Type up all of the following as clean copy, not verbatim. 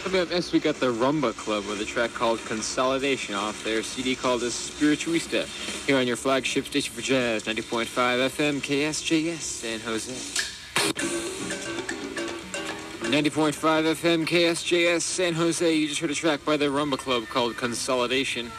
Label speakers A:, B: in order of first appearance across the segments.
A: Coming up next, we got the Rumba Club with a track called Consolidation off their CD called Spirituista, here on your flagship station for jazz, 90.5 FM KSJS San Jose. 90.5 FM KSJS San Jose. You just heard a track by the Rumba Club called Consolidation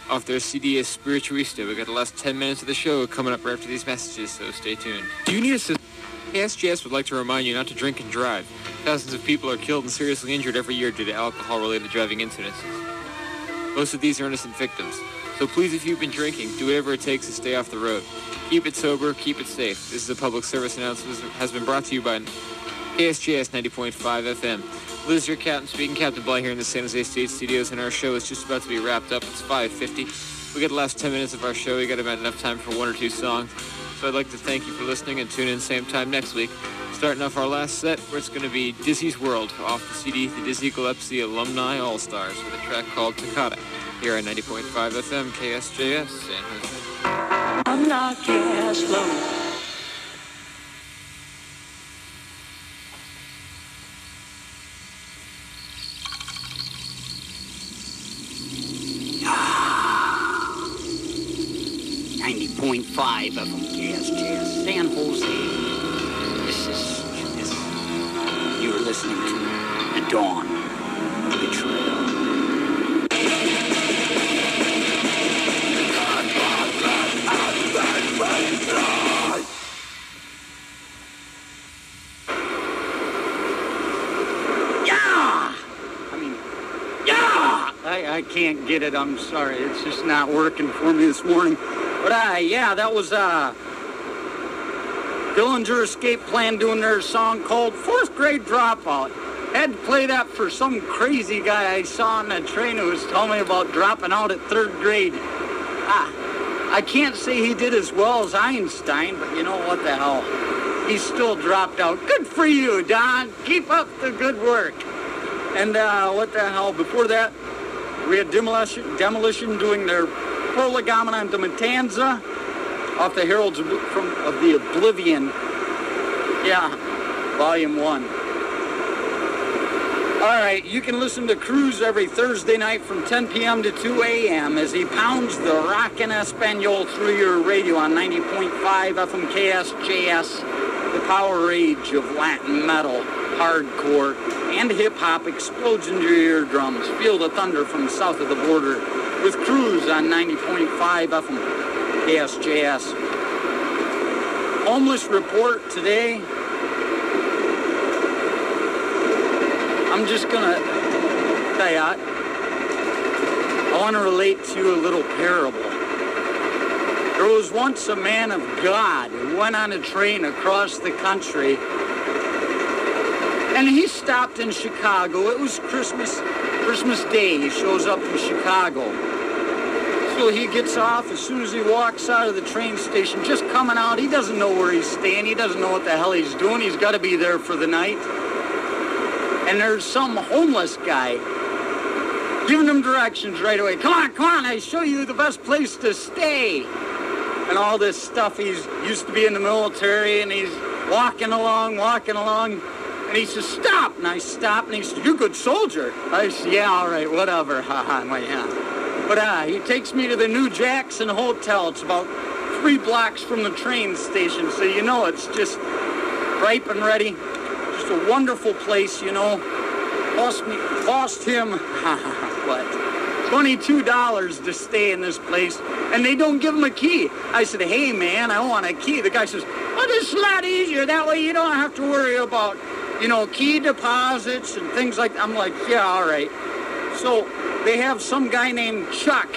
A: off their CD Spirituista. We got the last 10 minutes of the show coming up right after these messages, so stay tuned. Do you need assistance? KSJS would like to remind you not to drink and drive. Thousands of people are killed and seriously injured every year due to alcohol-related driving incidences. Most of these are innocent victims. So please, if you've been drinking, do whatever it takes to stay off the road. Keep it sober, keep it safe. This is a public service announcement that has been brought to you by KSJS 90.5 FM. Liz, your captain speaking, Captain Bly here in the San Jose State Studios, and our show is just about to be wrapped up. It's 5:50. We got the last 10 minutes of our show. We got about enough time for one or two songs. So I'd like to thank you for listening and tune in same time next week. Starting off our last set, where it's going to be Dizzy's World off the CD, the Dizzy Gillespie Alumni All-Stars, with a track called Takata, here at 90.5 FM KSJS San Jose.
B: I'm not cash flow. .5 of them, KSJS, San Jose. You're listening to The Dawn of Betrayal. I can't get it, I'm sorry. It's just not working for me this morning. But yeah, that was Dillinger Escape Plan doing their song called Fourth Grade Dropout. Had to play that for some crazy guy I saw on the train who was telling me about dropping out at third grade. I can't say he did as well as Einstein, but you know what the hell. He still dropped out. Good for you, Don. Keep up the good work. And what the hell, before that, we had Demolition doing their Prolegomena de Matanza off the Heralds of the Oblivion. Yeah, Volume 1. All right, you can listen to Cruz every Thursday night from 10 p.m. to 2 a.m. as he pounds the rockin' Espanol through your radio on 90.5 FM KSJS, the power age of Latin metal, hardcore, and hip-hop explodes into your eardrums. Feel the thunder from south of the border with Cruz on 90.5 FM KSJS. Homeless report today. I'm just gonna tell you, I want to relate to you a little parable. There was once a man of God who went on a train across the country, and he stopped in Chicago. It was Christmas Day. He shows up in Chicago. So he gets off as soon as he walks out of the train station, just coming out. He doesn't know where he's staying. He doesn't know what the hell he's doing. He's got to be there for the night. And there's some homeless guy giving him directions right away. Come on, I show you the best place to stay. And all this stuff. He's used to be in the military, and he's walking along. And he says, stop. And I stop, and he says, you're a good soldier. I said, yeah, all right, whatever. Haha, my hand. But he takes me to the New Jackson Hotel. It's about 3 blocks from the train station, so you know it's just ripe and ready. Just a wonderful place, you know. Cost him, what, $22 to stay in this place, and they don't give him a key. I said, hey, man, I want a key. The guy says, oh, this is a lot easier. That way you don't have to worry about, you know, key deposits and things like that. I'm like, yeah, all right. So they have some guy named Chuck,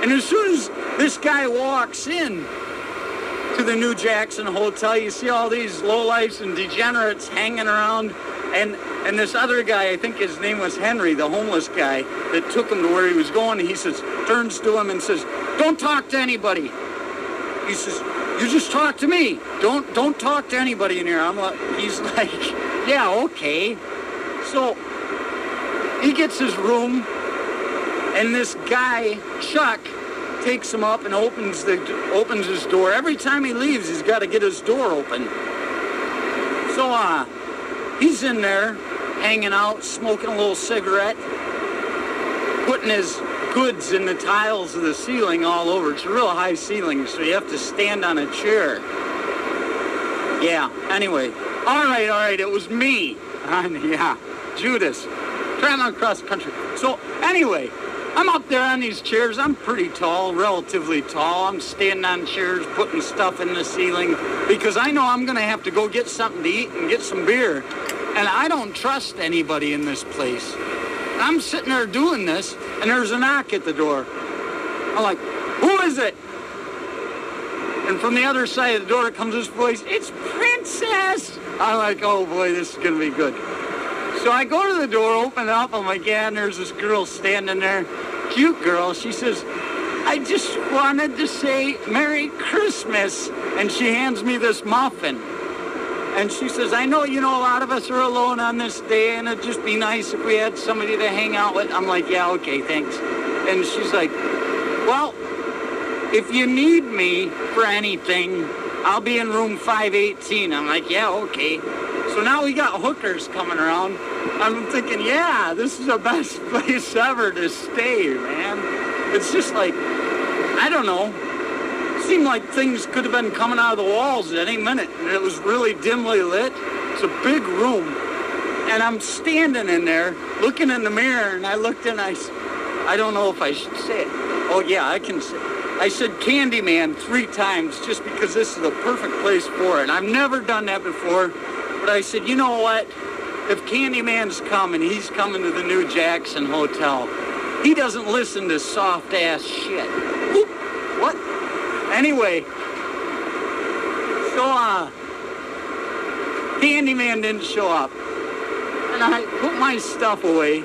B: and as soon as this guy walks in to the New Jackson Hotel, you see all these lowlifes and degenerates hanging around, and this other guy, I think his name was Henry, the homeless guy that took him to where he was going, and he says, turns to him and says, don't talk to anybody. He says, you just talk to me. Don't talk to anybody in here. He's like, yeah, okay. So he gets his room, and this guy, Chuck, takes him up and opens his door. Every time he leaves, he's got to get his door open. So he's in there, hanging out, smoking a little cigarette, putting his goods in the tiles of the ceiling all over. It's a real high ceiling, so you have to stand on a chair. Yeah, anyway. All right, it was me. Yeah, Judas. Traveling across the country. So, anyway, I'm up there on these chairs. I'm pretty tall, relatively tall. I'm standing on chairs, putting stuff in the ceiling, because I know I'm going to have to go get something to eat and get some beer. And I don't trust anybody in this place. I'm sitting there doing this, and there's a knock at the door. I'm like, who is it? And from the other side of the door comes this voice, it's Princess! I'm like, oh boy, this is going to be good. So I go to the door, open it up, I'm like, yeah, and there's this girl standing there, cute girl. She says, I just wanted to say Merry Christmas. And she hands me this muffin. And she says, I know, a lot of us are alone on this day, and it'd just be nice if we had somebody to hang out with. I'm like, yeah, okay, thanks. And she's like, well, if you need me for anything, I'll be in room 518. I'm like, yeah, okay. So now we got hookers coming around. I'm thinking, yeah, this is the best place ever to stay, man. It's just like, I don't know. It seemed like things could have been coming out of the walls at any minute. And it was really dimly lit. It's a big room. And I'm standing in there, looking in the mirror, and I looked in, I don't know if I should say it. Oh, yeah, I can say it. I said Candyman 3 times just because this is the perfect place for it. I've never done that before. But I said, you know what? If Candyman's coming, he's coming to the new Jackson Hotel. He doesn't listen to soft-ass shit. Oop, what? Anyway, so, Candyman didn't show up. And I put my stuff away,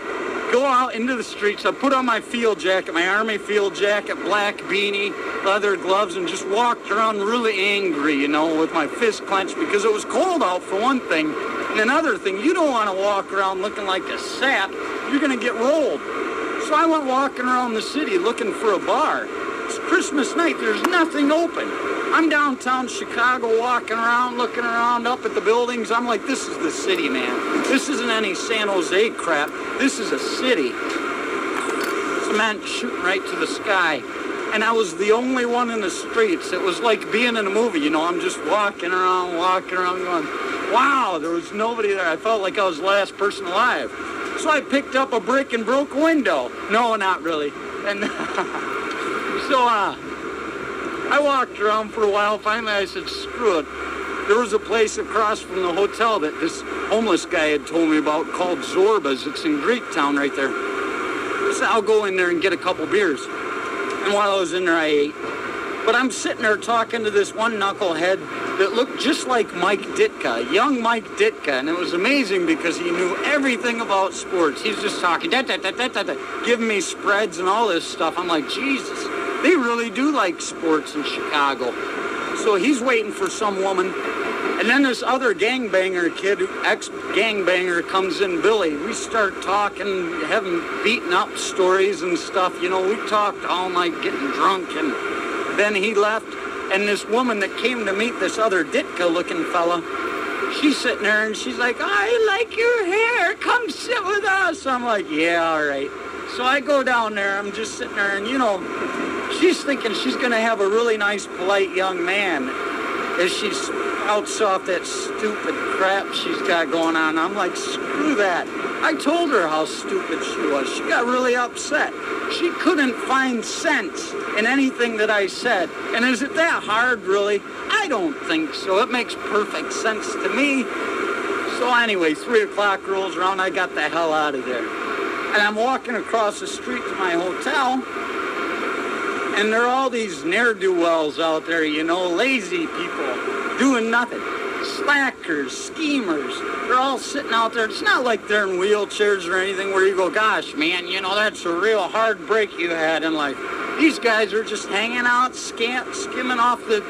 B: go out into the streets. I put on my field jacket, my Army field jacket, black beanie, leather gloves, and just walked around really angry, with my fist clenched because it was cold out for one thing. And another thing, you don't want to walk around looking like a sap. You're going to get rolled. So I went walking around the city looking for a bar. It's Christmas night. There's nothing open. I'm downtown Chicago walking around, looking around up at the buildings. I'm like, this is the city, man. This isn't any San Jose crap. This is a city. Cement shooting right to the sky. And I was the only one in the streets. It was like being in a movie, I'm just walking around going, wow, there was nobody there. I felt like I was the last person alive. So I picked up a brick and broke a window. No, not really. And so I walked around for a while. Finally, I said, screw it. There was a place across from the hotel that this homeless guy had told me about called Zorba's. It's in Greektown right there. So I'll go in there and get a couple beers. And while I was in there, I ate. But I'm sitting there talking to this one knucklehead that looked just like Mike Ditka, young Mike Ditka. And it was amazing because he knew everything about sports. He's just talking, giving me spreads and all this stuff. I'm like, Jesus, they really do like sports in Chicago. So he's waiting for some woman. And then this other gangbanger kid, ex-gangbanger, comes in, Billy. We start talking, having beaten up stories and stuff. We talked all night, getting drunk, and then he left. And this woman that came to meet this other Ditka-looking fella, she's sitting there, and she's like, I like your hair. Come sit with us. I'm like, yeah, all right. So I go down there. I'm just sitting there, and, she's thinking she's going to have a really nice, polite young man as she spouts off that stupid crap she's got going on. I'm like, screw that. I told her how stupid she was. She got really upset. She couldn't find sense in anything that I said. And is it that hard, really? I don't think so. It makes perfect sense to me. So anyway, 3 o'clock rolls around. I got the hell out of there. And I'm walking across the street to my hotel. And there are all these ne'er-do-wells out there, lazy people, doing nothing. Slackers, schemers, they're all sitting out there. It's not like they're in wheelchairs or anything where you go, gosh, man, that's a real hard break you had in life. These guys are just hanging out, skimming off the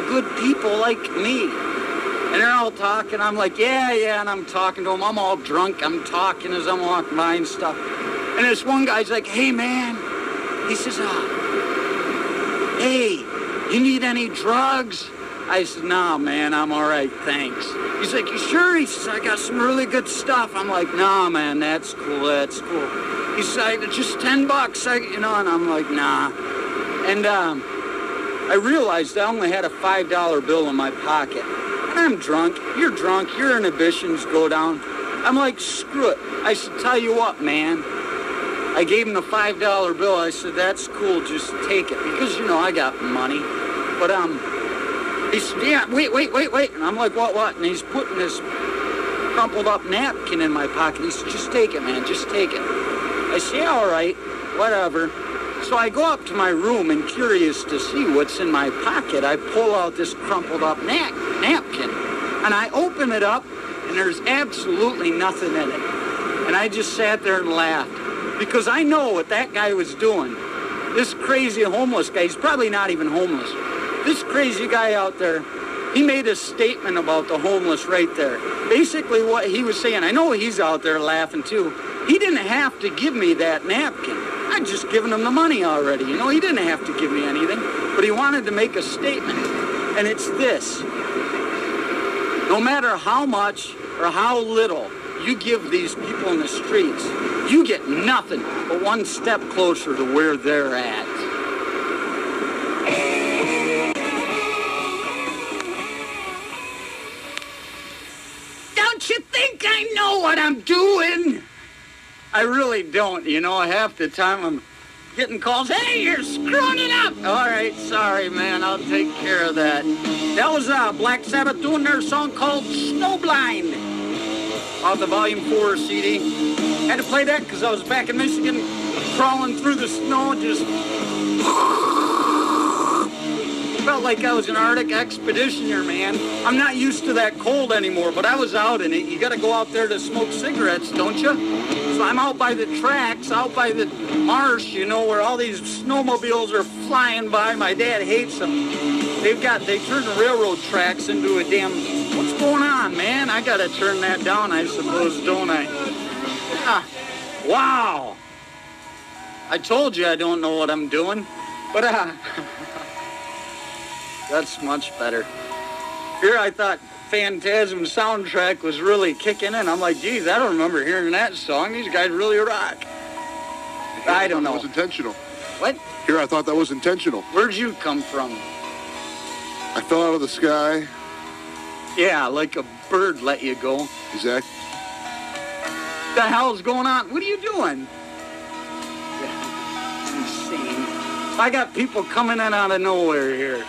B: good people like me. And they're all talking. I'm like, yeah, and I'm talking to them. I'm all drunk. I'm talking as I'm walking by and stuff. And this one guy's like, hey, man. He says, hey, you need any drugs? I said, nah, man, I'm all right, thanks. He's like, you sure? He says, I got some really good stuff. I'm like, nah, man, that's cool, that's cool. He's like, just $10, and I'm like, nah. And I realized I only had a $5 bill in my pocket. And I'm drunk, your inhibitions go down. I'm like, screw it. I said, tell you what, man. I gave him the $5 bill. I said, that's cool, just take it. Because, I got money. But, he said, yeah, wait. And I'm like, what? And he's putting this crumpled up napkin in my pocket. He said, just take it, man, just take it. I say, yeah, all right, whatever. So I go up to my room and curious to see what's in my pocket, I pull out this crumpled up napkin. And I open it up, and there's absolutely nothing in it. And I just sat there and laughed. Because I know what that guy was doing. This crazy homeless guy, he's probably not even homeless. This crazy guy out there, he made a statement about the homeless right there. Basically what he was saying, I know he's out there laughing too. He didn't have to give me that napkin. I'd just given him the money already. He didn't have to give me anything. But he wanted to make a statement. And it's this. No matter how much or how little you give these people in the streets, you get nothing but one step closer to where they're at. Don't you think I know what I'm doing? I really don't, half the time I'm getting calls, hey, you're screwing it up. All right, sorry, man, I'll take care of that. That was Black Sabbath doing their song called Snowblind off the Volume 4 CD. Had to play that because I was back in Michigan crawling through the snow, just felt like I was an Arctic expeditioner, man. I'm not used to that cold anymore, but I was out in it. You got to go out there to smoke cigarettes, don't you? So I'm out by the tracks, out by the marsh, where all these snowmobiles are flying by. My dad hates them. They turned the railroad tracks into a damn, what's going on, man? I got to turn that down, I suppose, don't I? Wow. I told you I don't know what I'm doing, but that's much better. Here I thought Phantasm soundtrack was really kicking in. I'm like, geez, I don't remember hearing that song. These guys really rock. I don't know.
C: That was intentional.
B: What?
C: Here I thought that was intentional.
B: Where'd you come from?
C: I fell out of the sky.
B: Yeah, like a bird let you go.
C: Exactly.
B: What the hell's going on? What are you doing? Insane. I got people coming in out of nowhere here.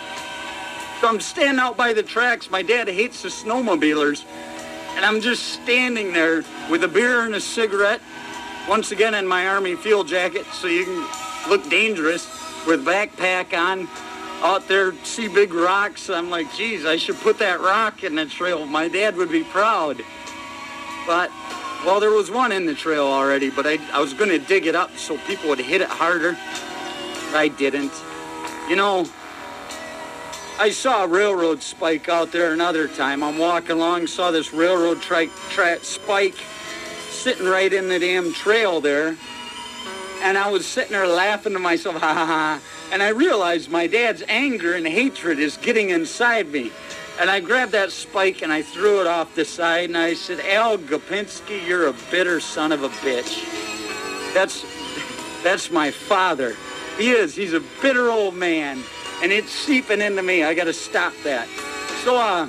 B: So I'm standing out by the tracks. My dad hates the Snowmobilers. And I'm just standing there with a beer and a cigarette. Once again in my Army field jacket, so you can look dangerous with backpack on. Out there, see big rocks. I'm like, geez, I should put that rock in the trail. My dad would be proud. But, well, there was one in the trail already, but I was going to dig it up so people would hit it harder. I didn't. I saw a railroad spike out there another time. I'm walking along, saw this railroad spike sitting right in the damn trail there. And I was sitting there laughing to myself, ha ha ha. And I realized my dad's anger and hatred is getting inside me. And I grabbed that spike and I threw it off the side and I said, Al Gopinski, you're a bitter son of a bitch. That's my father. He is. He's a bitter old man. And it's seeping into me. I got to stop that. So,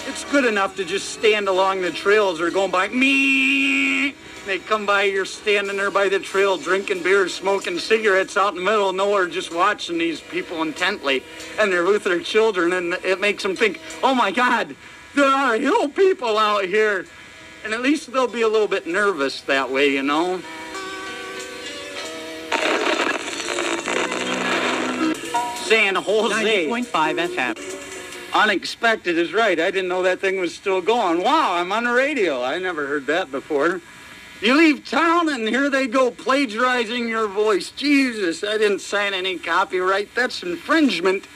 B: it's good enough to just stand along the trails or going by, me. They come by, you're standing there by the trail, drinking beer, smoking cigarettes out in the middle of nowhere, just watching these people intently. And they're with their children, and it makes them think, oh my God, there are hill people out here. And at least they'll be a little bit nervous that way, San Jose.
D: 90.5 FM.
B: Unexpected is right. I didn't know that thing was still going. Wow, I'm on the radio. I never heard that before. You leave town and here they go plagiarizing your voice. Jesus, I didn't sign any copyright. That's infringement.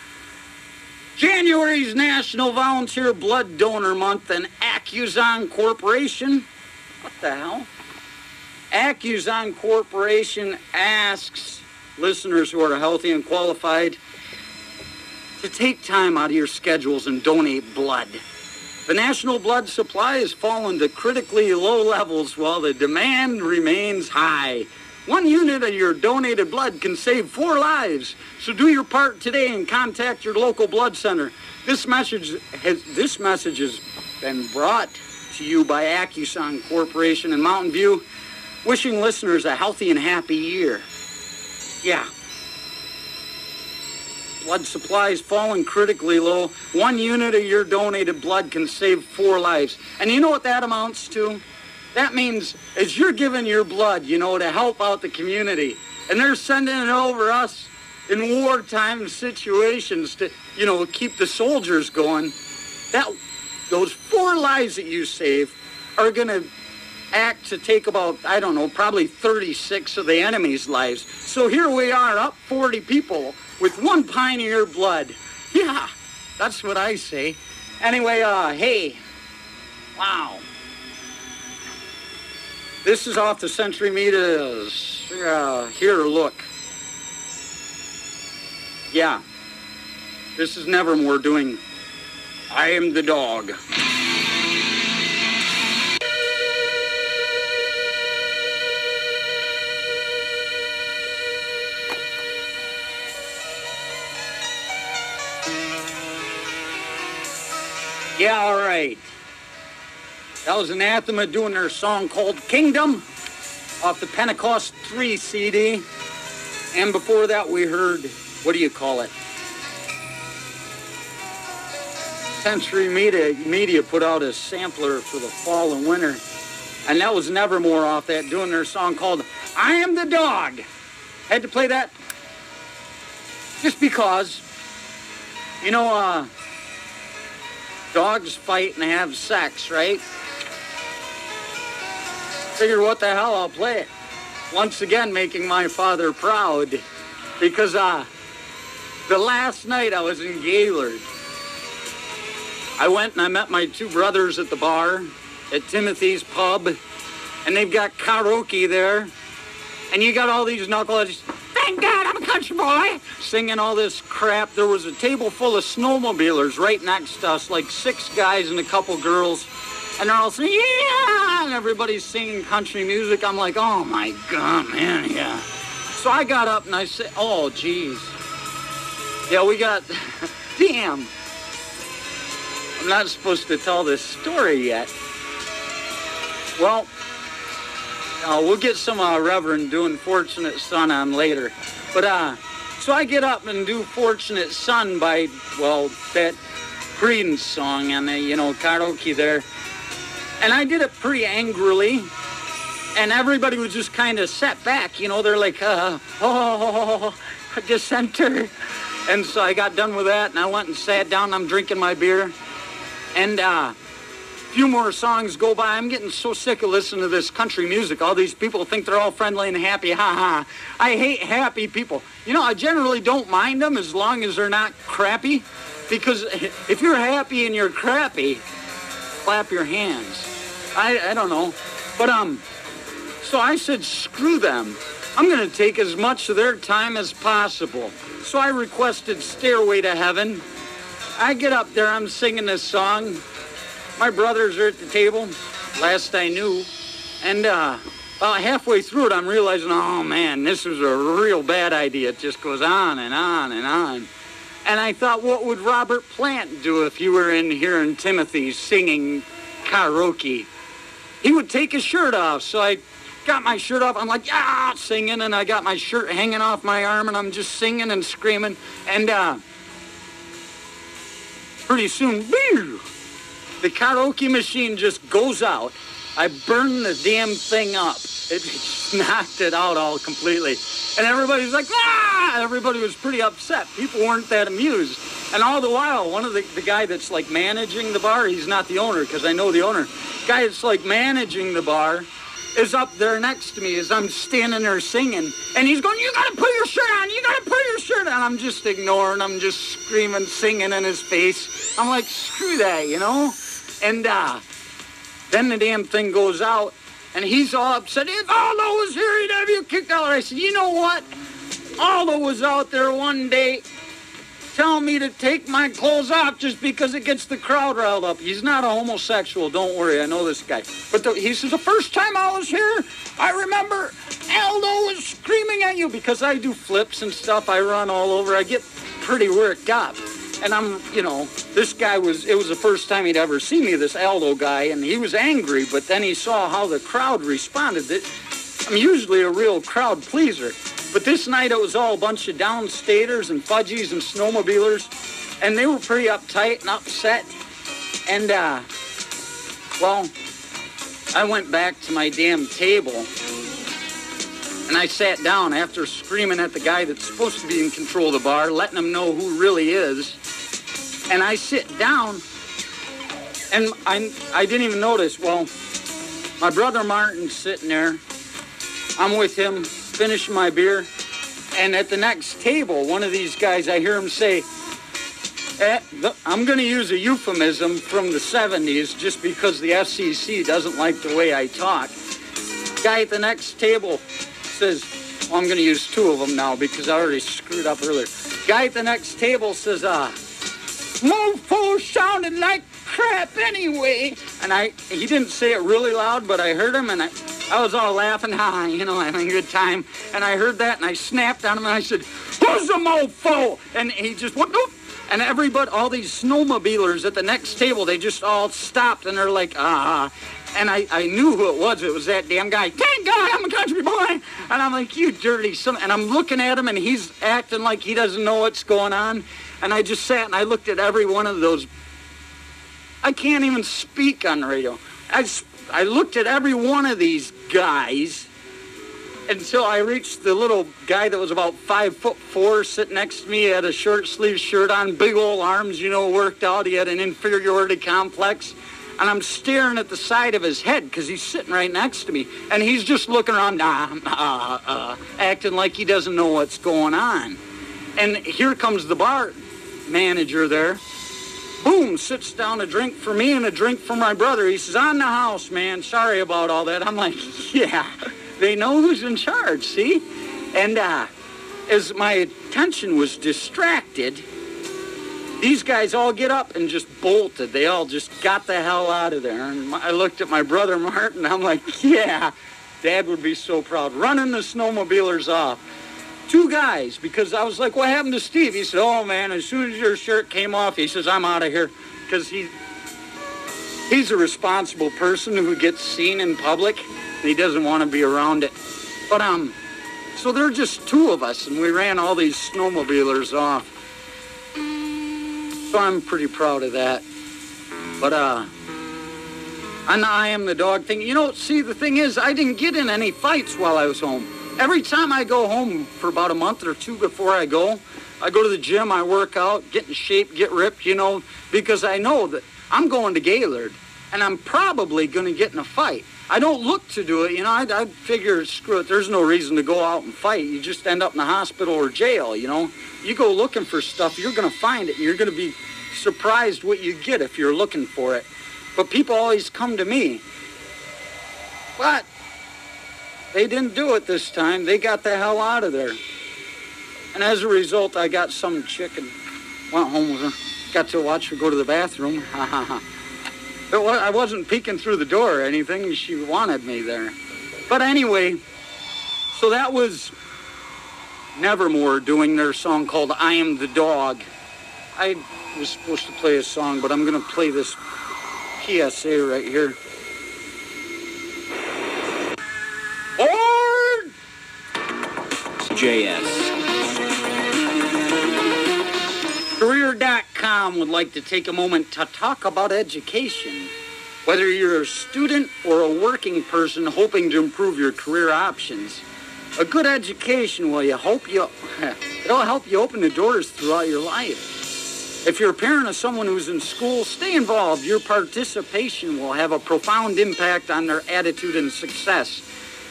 B: January's National Volunteer Blood Donor Month, and Accuzon Corporation. What the hell? Accuzon Corporation asks listeners who are healthy and qualified to take time out of your schedules and donate blood. The national blood supply has fallen to critically low levels while the demand remains high. 1 unit of your donated blood can save 4 lives. So do your part today and contact your local blood center. This message has been brought to you by AccuSong Corporation in Mountain View, wishing listeners a healthy and happy year. Yeah. Blood supply is falling critically low. 1 unit of your donated blood can save 4 lives. And you know what that amounts to? That means as you're giving your blood, to help out the community, and they're sending it over us in wartime situations to, keep the soldiers going, those 4 lives that you save are going to act to take about, probably 36 of the enemy's lives. So here we are, up 40 people with 1 pint of your blood. Yeah, that's what I say. Anyway, hey, wow. This is off the Century Media's, here, look. Yeah, this is Nevermore doing I Am the Dog. Yeah, all right. That was Anathema doing their song called Kingdom off the Pentecost 3 CD. And before that we heard, what do you call it? Century Media put out a sampler for the fall and winter. And that was Nevermore off that, doing their song called I Am the Dog. Had to play that just because, dogs fight and have sex, right? Figure what the hell, I'll play it. Once again, making my father proud. Because the last night I was in Gaylord, I went and I met my 2 brothers at the bar at Timothy's Pub. And they've got karaoke there. And you got all these knuckleheads, thank God I'm a country boy, singing all this crap. There was a table full of snowmobilers right next to us, like 6 guys and a couple girls. And they're all saying, yeah, and everybody's singing country music. I'm like, oh my God, man, yeah. So I got up and I said, oh, geez. Yeah, we got, damn. I'm not supposed to tell this story yet. Well, we'll get some Reverend doing Fortunate Son on later. But, so I get up and do Fortunate Son by, that Creedence song and the, karaoke there. And I did it pretty angrily, and everybody was just kind of set back, they're like, dissenter. And so I got done with that, and I went and sat down, and I'm drinking my beer. And a few more songs go by. I'm getting so sick of listening to this country music. All these people think they're all friendly and happy, ha-ha. I hate happy people. I generally don't mind them as long as they're not crappy, because if you're happy and you're crappy, clap your hands. I don't know. But, so I said, screw them. I'm going to take as much of their time as possible. So I requested Stairway to Heaven. I get up there, I'm singing this song. My brothers are at the table, last I knew. And about halfway through it, I'm realizing, oh, man, this is a real bad idea. It just goes on and on and on. And I thought, what would Robert Plant do if you were in here in Timothy singing karaoke? He would take his shirt off. So I got my shirt off. I'm like, yeah, singing. And I got my shirt hanging off my arm, and I'm just singing and screaming. And pretty soon, the karaoke machine just goes out. I burned the damn thing up. It just knocked it out all completely. And everybody's like, ah! Everybody was pretty upset. People weren't that amused. And all the while, one of the guy that's like managing the bar, he's not the owner because I know the owner. Guy that's like managing the bar is up there next to me as I'm standing there singing. And he's going, you got to put your shirt on. You got to put your shirt on. I'm just ignoring. I'm just screaming, singing in his face. I'm like, screw that, And then the damn thing goes out, and he's all upset. If Aldo was here, he'd have you kicked out. I said, you know what? Aldo was out there one day telling me to take my clothes off just because it gets the crowd riled up. He's not a homosexual, don't worry, I know this guy. But he says, the first time I was here, I remember Aldo was screaming at you because I do flips and stuff. I run all over. I get pretty worked up. And I'm, this guy it was the first time he'd ever seen me, this Aldo guy, and he was angry, but then he saw how the crowd responded. I'm usually a real crowd pleaser. But this night it was all a bunch of downstaters and fudgies and snowmobilers, and they were pretty uptight and upset. And, I went back to my damn table, and I sat down after screaming at the guy that's supposed to be in control of the bar, letting him know who really is. And I sit down, and I didn't even notice. Well, my brother Martin's sitting there. I'm with him, finishing my beer. And at the next table, one of these guys, I hear him say, I'm going to use a euphemism from the 70s just because the FCC doesn't like the way I talk. Guy at the next table says, I'm going to use two of them now because I already screwed up earlier. Guy at the next table says, mofo sounded like crap anyway. And he didn't say it really loud, but I heard him, and I was all laughing, having a good time. And I heard that, and I snapped on him, and I said, who's a mofo? And he just went, nope. And everybody, all these snowmobilers at the next table, they just all stopped, and they're like, And I knew who it was. It was that damn guy. Thank God I'm a country boy. And I'm like, you dirty son. And I'm looking at him, and he's acting like he doesn't know what's going on. And I just sat, and I looked at every one of those. I can't even speak on the radio. I looked at every one of these guys until I reached the little guy that was about 5'4", sitting next to me. He had a short sleeve shirt on, big old arms, worked out. He had an inferiority complex. And I'm staring at the side of his head because he's sitting right next to me. And he's just looking around, acting like he doesn't know what's going on. And here comes the bar manager there. Boom, sits down a drink for me and a drink for my brother. He says, on the house, man. Sorry about all that. I'm like, yeah, they know who's in charge, see? And as my attention was distracted, these guys all get up and just bolted. They all just got the hell out of there. And I looked at my brother Martin. I'm like, yeah, Dad would be so proud. Running the snowmobilers off. Two guys, because I was like, what happened to Steve? He said, oh, man, as soon as your shirt came off, he says, I'm out of here. Because he's a responsible person who gets seen in public, and he doesn't want to be around it. But, so there are just two of us, and we ran all these snowmobilers off. So I'm pretty proud of that. But, and I am the dog thing. See, the thing is, I didn't get in any fights while I was home. Every time I go home for about a month or two before I go to the gym, I work out, get in shape, get ripped, because I know that I'm going to Gaylord, and I'm probably going to get in a fight. I don't look to do it, I figure, screw it, there's no reason to go out and fight. You just end up in the hospital or jail, You go looking for stuff, you're going to find it, and you're going to be surprised what you get if you're looking for it. But people always come to me. But they didn't do it this time. They got the hell out of there. And as a result, I got some chick and went home with her. Got to watch her go to the bathroom. I wasn't peeking through the door or anything. She wanted me there. But anyway, so that was Nevermore doing their song called I Am the Dog. I was supposed to play a song, but I'm going to play this PSA right here. Or
D: JS.
B: Career.com would like to take a moment to talk about education. Whether you're a student or a working person hoping to improve your career options, a good education it'll help you open the doors throughout your life. If you're a parent of someone who's in school, stay involved. Your participation will have a profound impact on their attitude and success.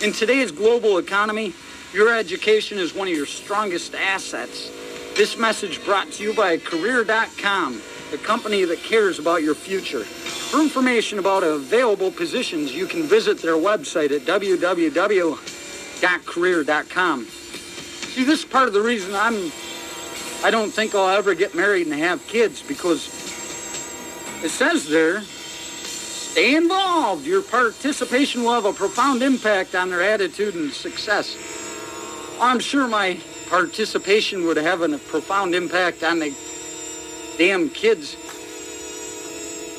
B: In today's global economy, your education is one of your strongest assets. This message brought to you by Career.com, the company that cares about your future. For information about available positions, you can visit their website at www.career.com. See, this is part of the reason I'm I don't think I'll ever get married and have kids because it says there, stay involved. Your participation will have a profound impact on their attitude and success. I'm sure my participation would have a profound impact on the damn kids'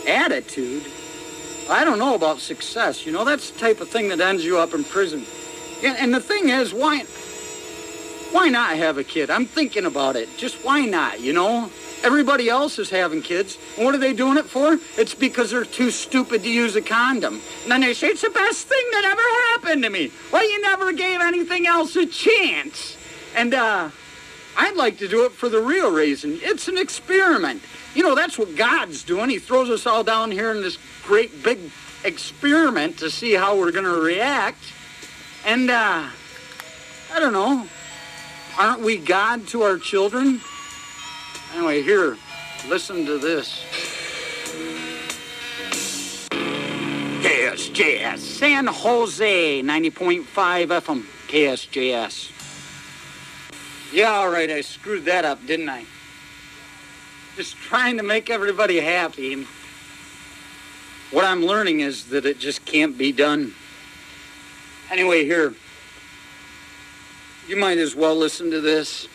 B: attitude. I don't know about success. You know, that's the type of thing that ends you up in prison. Yeah, and the thing is, why not have a kid? I'm thinking about it. Just why not, you know? Everybody else is having kids. And what are they doing it for? It's because they're too stupid to use a condom. And then they say, it's the best thing that ever happened to me. Well, you never gave anything else a chance. And I'd like to do it for the real reason. It's an experiment. You know, that's what God's doing. He throws us all down here in this great big experiment to see how we're going to react. And, I don't know. Aren't we God to our children? Anyway, here, listen to this. KSJS, San Jose, 90.5 FM, KSJS. Yeah, all right, I screwed that up, didn't I? Just trying to make everybody happy. And what I'm learning is that it just can't be done. Anyway, here, you might as well listen to this.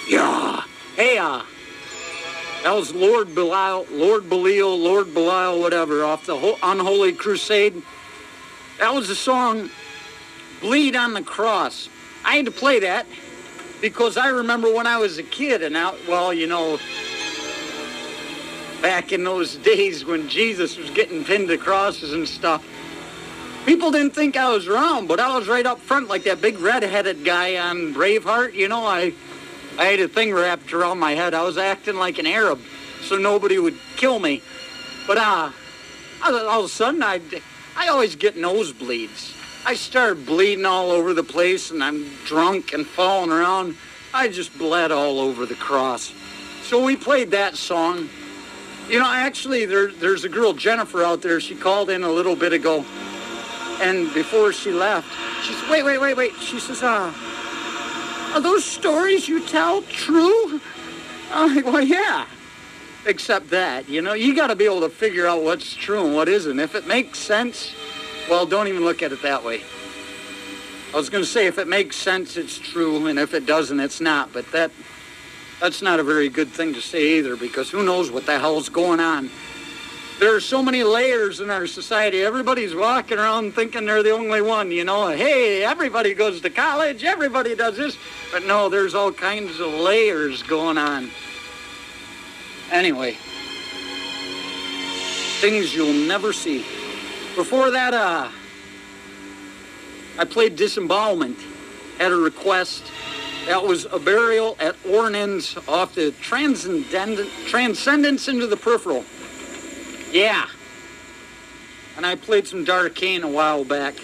B: Yeah. Hey, that was Lord Belial, whatever, off the Unholy Crusade. That was the song Bleed on the Cross. I had to play that because I remember when I was a kid and you know, back in those days when Jesus was getting pinned to crosses and stuff, people didn't think I was around, but I was right up front like that big red-headed guy on Braveheart. You know, I had a thing wrapped around my head. I was acting like an Arab so nobody would kill me. But all of a sudden, I always get nosebleeds. I started bleeding all over the place, and I'm drunk and falling around. I just bled all over the cross. So we played that song. You know, actually, there's a girl, Jennifer, out there. She called in a little bit ago. And before she left, she said, wait. She says, are those stories you tell true? I'm like, well, yeah. Except that, you know, you got to be able to figure out what's true and what isn't. If it makes sense, well, don't even look at it that way. I was going to say if it makes sense, it's true, and if it doesn't, it's not. But that's not a very good thing to say either, because who knows what the hell's going on. There are so many layers in our society. Everybody's walking around thinking they're the only one, you know. Hey, everybody goes to college, everybody does this. But no, there's all kinds of layers going on. Anyway, things you'll never see. Before that, I played Disembowelment at a request. That was a burial at Ornans off the Transcendence into the Peripheral. Yeah. And I played some Darkane a while back.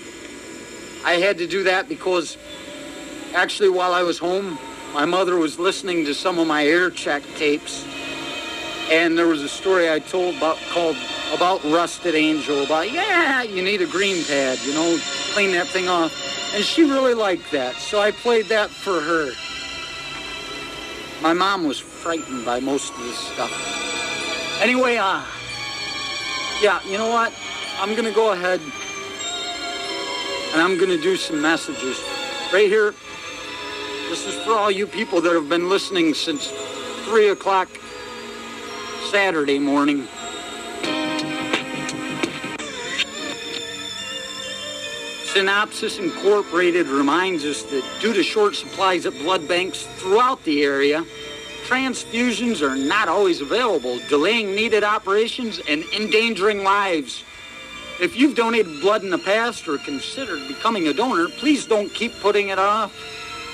B: I had to do that because actually while I was home, my mother was listening to some of my air check tapes. And there was a story I told about Rusted Angel, about, yeah, you need a green pad, you know, clean that thing off. And she really liked that, so I played that for her. My mom was frightened by most of this stuff. Anyway, yeah, you know what? I'm going to go ahead and I'm going to do some messages. Right here, this is for all you people that have been listening since 3 o'clock Saturday morning. Synopsis Incorporated reminds us that due to short supplies at blood banks throughout the area, transfusions are not always available, delaying needed operations and endangering lives. If you've donated blood in the past or considered becoming a donor, please don't keep putting it off.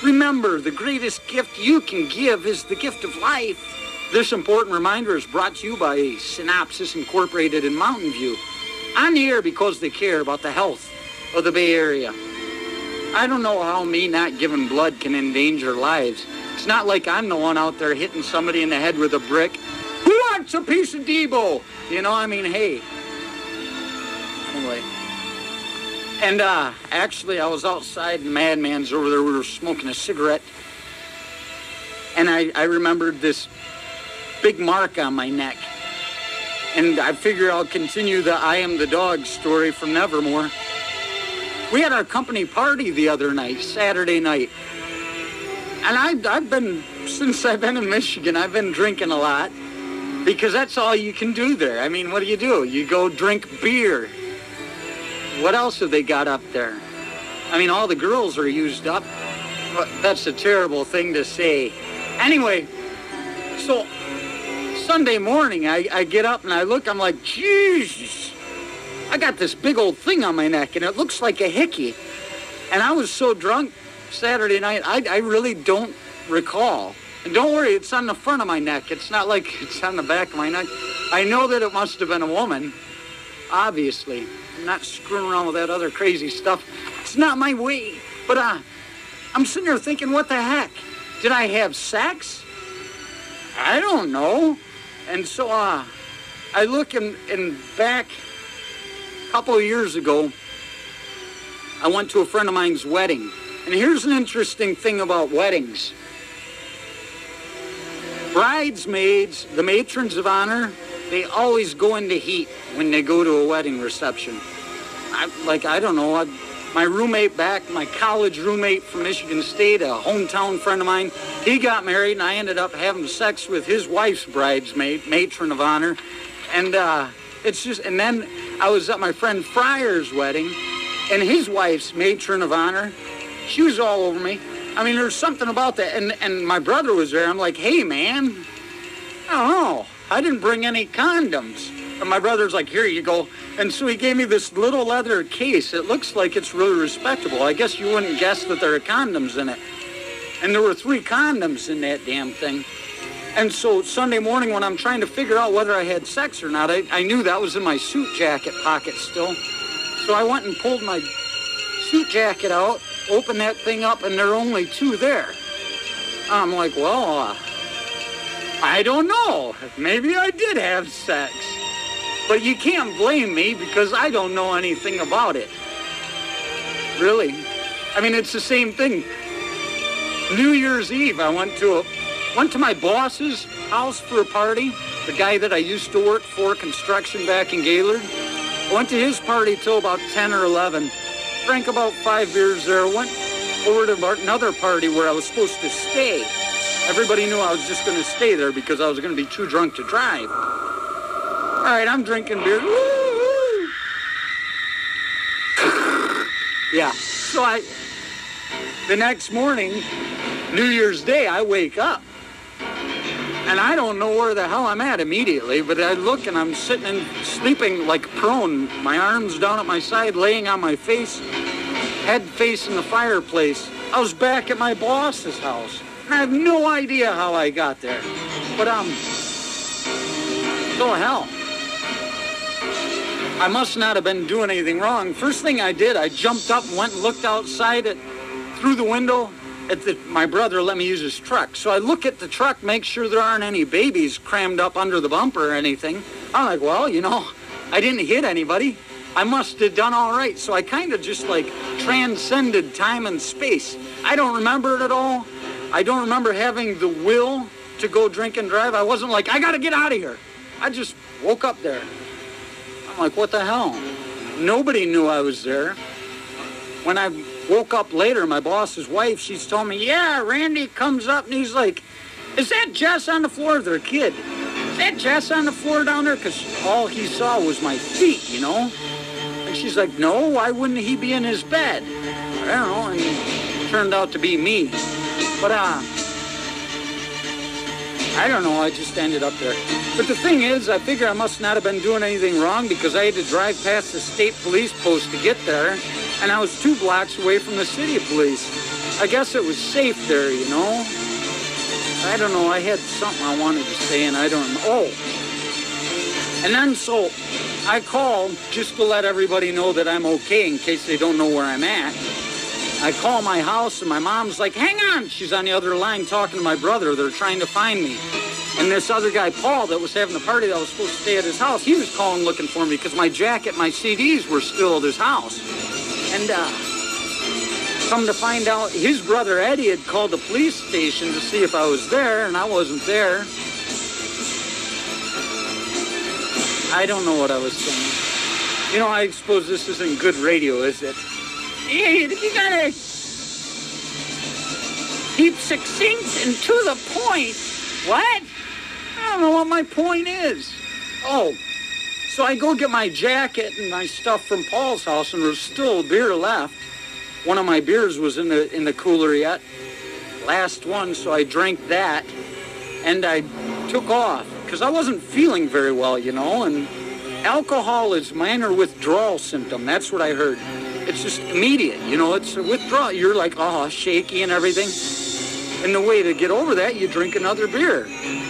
B: Remember, the greatest gift you can give is the gift of life. This important reminder is brought to you by Synopsis Incorporated in Mountain View. On the air because they care about the health of the Bay Area. I don't know how me not giving blood can endanger lives. It's not like I'm the one out there hitting somebody in the head with a brick. Who wants a piece of Debo? You know, I mean, hey. Anyway. And actually, I was outside and Madman's over there. We were smoking a cigarette. And I remembered this big mark on my neck. And I figure I'll continue the I am the dog story from Nevermore. We had our company party the other night, Saturday night. And I've been, since I've been in Michigan, I've been drinking a lot. Because that's all you can do there. I mean, what do? You go drink beer. What else have they got up there? I mean, all the girls are used up. That's a terrible thing to say. Anyway, so Sunday morning, I get up and I look, I'm like, Jesus, I got this big old thing on my neck and it looks like a hickey. And I was so drunk Saturday night, I really don't recall. And don't worry, it's on the front of my neck. It's not like it's on the back of my neck. I know that it must have been a woman, obviously. I'm not screwing around with that other crazy stuff. It's not my way. But I'm sitting there thinking, what the heck? Did I have sex? I don't know. And so I look and back a couple of years ago, I went to a friend of mine's wedding. And here's an interesting thing about weddings. Bridesmaids, the matrons of honor, they always go into heat when they go to a wedding reception. I don't know, my roommate back, my college roommate from Michigan State, a hometown friend of mine, he got married and I ended up having sex with his wife's bridesmaid, matron of honor. And it's just, and then I was at my friend Fryer's wedding and his wife's matron of honor, she was all over me. I mean, there's something about that. And my brother was there. I'm like, hey, man, I don't know. I didn't bring any condoms. And my brother's like, here you go. And so he gave me this little leather case. It looks like it's really respectable. I guess you wouldn't guess that there are condoms in it. And there were 3 condoms in that damn thing. And so Sunday morning when I'm trying to figure out whether I had sex or not, I knew that was in my suit jacket pocket still. So I went and pulled my suit jacket out, opened that thing up, and there are only 2 there. I'm like, well, I don't know. Maybe I did have sex. But you can't blame me because I don't know anything about it. Really. I mean, it's the same thing. New Year's Eve, I went to my boss's house for a party, the guy that I used to work for, construction back in Gaylord. I went to his party till about 10 or 11. Drank about 5 beers there, went over to another party where I was supposed to stay. Everybody knew I was just going to stay there because I was going to be too drunk to drive. All right, I'm drinking beer. Woo-hoo. Yeah, so the next morning, New Year's Day, I wake up. And I don't know where the hell I'm at immediately, but I look and I'm sitting and sleeping like prone, my arms down at my side, laying on my face, head facing the fireplace. I was back at my boss's house, and I have no idea how I got there. But so hell, I must not have been doing anything wrong. First thing I did, I jumped up and went and looked outside through the window. My brother let me use his truck. So I look at the truck, make sure there aren't any babies crammed up under the bumper or anything. I'm like, well, I didn't hit anybody. I must have done all right. So I kind of just like transcended time and space. I don't remember it at all. I don't remember having the will to go drink and drive. I wasn't like, I got to get out of here. I just woke up there. I'm like, what the hell? Nobody knew I was there. When I woke up later, my boss's wife, she's told me, yeah, Randy comes up and he's like, is that Jess on the floor? Their kid. Is that Jess on the floor down there? Because all he saw was my feet, And she's like, no, why wouldn't he be in his bed? I don't know, and it turned out to be me. But, I don't know, I just ended up there. But the thing is, I figure I must not have been doing anything wrong because I had to drive past the state police post to get there. And I was 2 blocks away from the city police. I guess it was safe there, I don't know, I had something I wanted to say and I don't know. Oh, and then so I called just to let everybody know that I'm okay in case they don't know where I'm at. I call my house and my mom's like, hang on. She's on the other line talking to my brother. They're trying to find me. And this other guy, Paul, that was having the party that I was supposed to stay at his house, he was calling looking for me because my jacket, my CDs were still at his house. And Come to find out, his brother Eddie had called the police station to see if I was there, and I wasn't there. I don't know what I was saying. You know, I suppose this isn't good radio, is it? Hey, you gotta keep succinct and to the point. What? I don't know what my point is. Oh, so I go get my jacket and my stuff from Paul's house, and there's still beer left. One of my beers was in the cooler yet. Last one, so I drank that, and I took off, because I wasn't feeling very well, you know, and alcohol is minor withdrawal symptom. That's what I heard. It's just immediate, you know, it's a withdrawal. You're like, oh, shaky and everything. And the way to get over that, you drink another beer,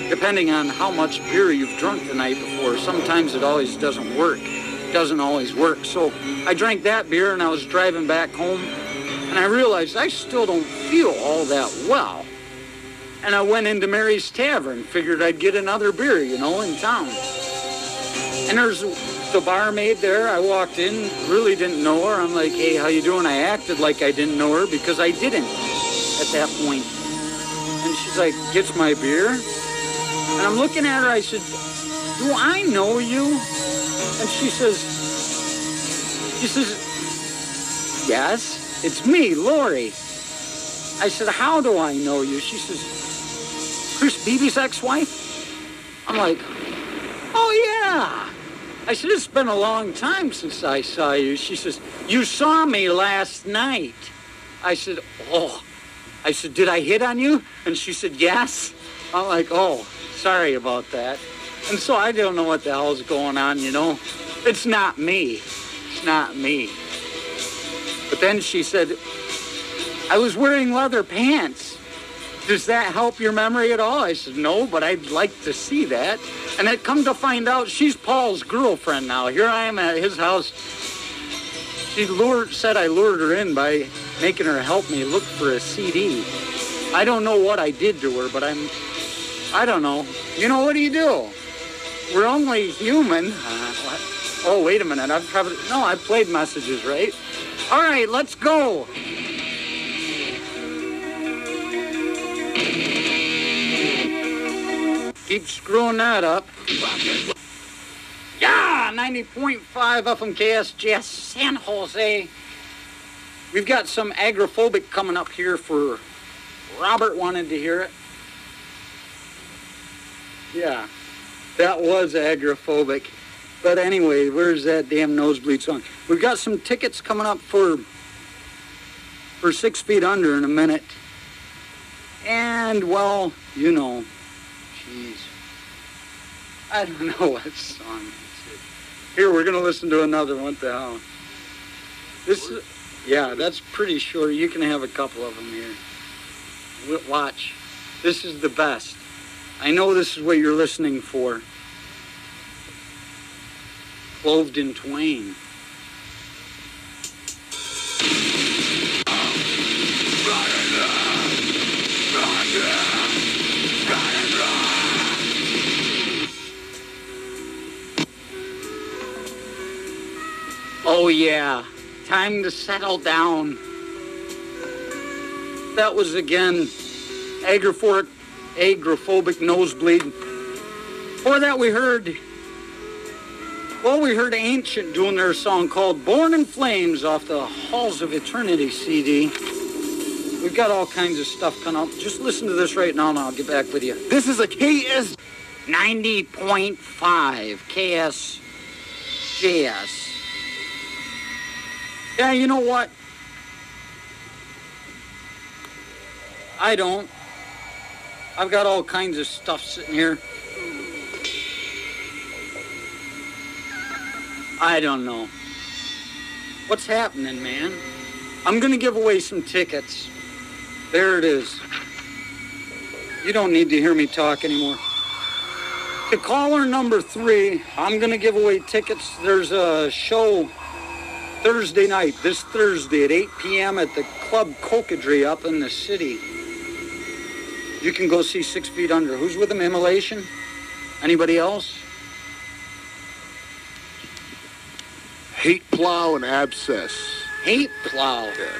B: depending on how much beer you've drunk the night before. Sometimes it always doesn't work. It doesn't always work. So I drank that beer, and I was driving back home, and I realized I still don't feel all that well. And I went into Mary's Tavern, figured I'd get another beer, you know, in town. And there's the barmaid there. I walked in, really didn't know her. I'm like, hey, how you doing? I acted like I didn't know her because I didn't at that point. And she's like, gets my beer? And I'm looking at her, I said, do I know you? And she says, yes, it's me, Lori. I said, how do I know you? She says, Chris Beebe's ex-wife? I'm like, oh yeah. I said, it's been a long time since I saw you. She says, you saw me last night. I said, oh. I said, did I hit on you? And she said, yes. I'm like, oh, sorry about that. And so I don't know what the hell's going on, you know. It's not me. It's not me. But then she said, I was wearing leather pants. Does that help your memory at all? I said, no, but I'd like to see that. And I'd come to find out she's Paul's girlfriend now. Here I am at his house. She said I lured her in by making her help me look for a CD. I don't know what I did to her, but I don't know. You know, what do you do? We're only human. Oh, wait a minute. I played messages, right? All right, let's go. Keep screwing that up. Yeah, 90.5 FM KSJS San Jose. We've got some agrophobic coming up here for Robert wanted to hear it. Yeah, that was agrophobic. But anyway, where's that damn nosebleed song? We've got some tickets coming up for 6 Feet Under in a minute. And, well, you know, jeez. I don't know what song this is. Here, we're going to listen to another one. What the hell? This is, yeah, that's pretty short. You can have a couple of them here. Watch. This is the best. I know this is what you're listening for. Clothed in twain. Oh yeah, time to settle down. That was again agrophobic nosebleed. Before that we heard Ancient doing their song called Born in Flames off the Halls of Eternity CD. We've got all kinds of stuff coming up. Just listen to this right now and I'll get back with you.
C: This is a KS
B: 90.5 KSJS. Yeah, you know what? I don't. I've got all kinds of stuff sitting here. I don't know. What's happening, man? I'm going to give away some tickets. There it is. You don't need to hear me talk anymore. To caller number 3, I'm going to give away tickets. There's a show Thursday night, this Thursday at 8 p.m. at the Club Chickadee up in the city. You can go see 6 Feet Under. Who's with them? Immolation? Anybody else?
C: Hate Plow and Abscess.
B: Hate Plow.
C: Yeah.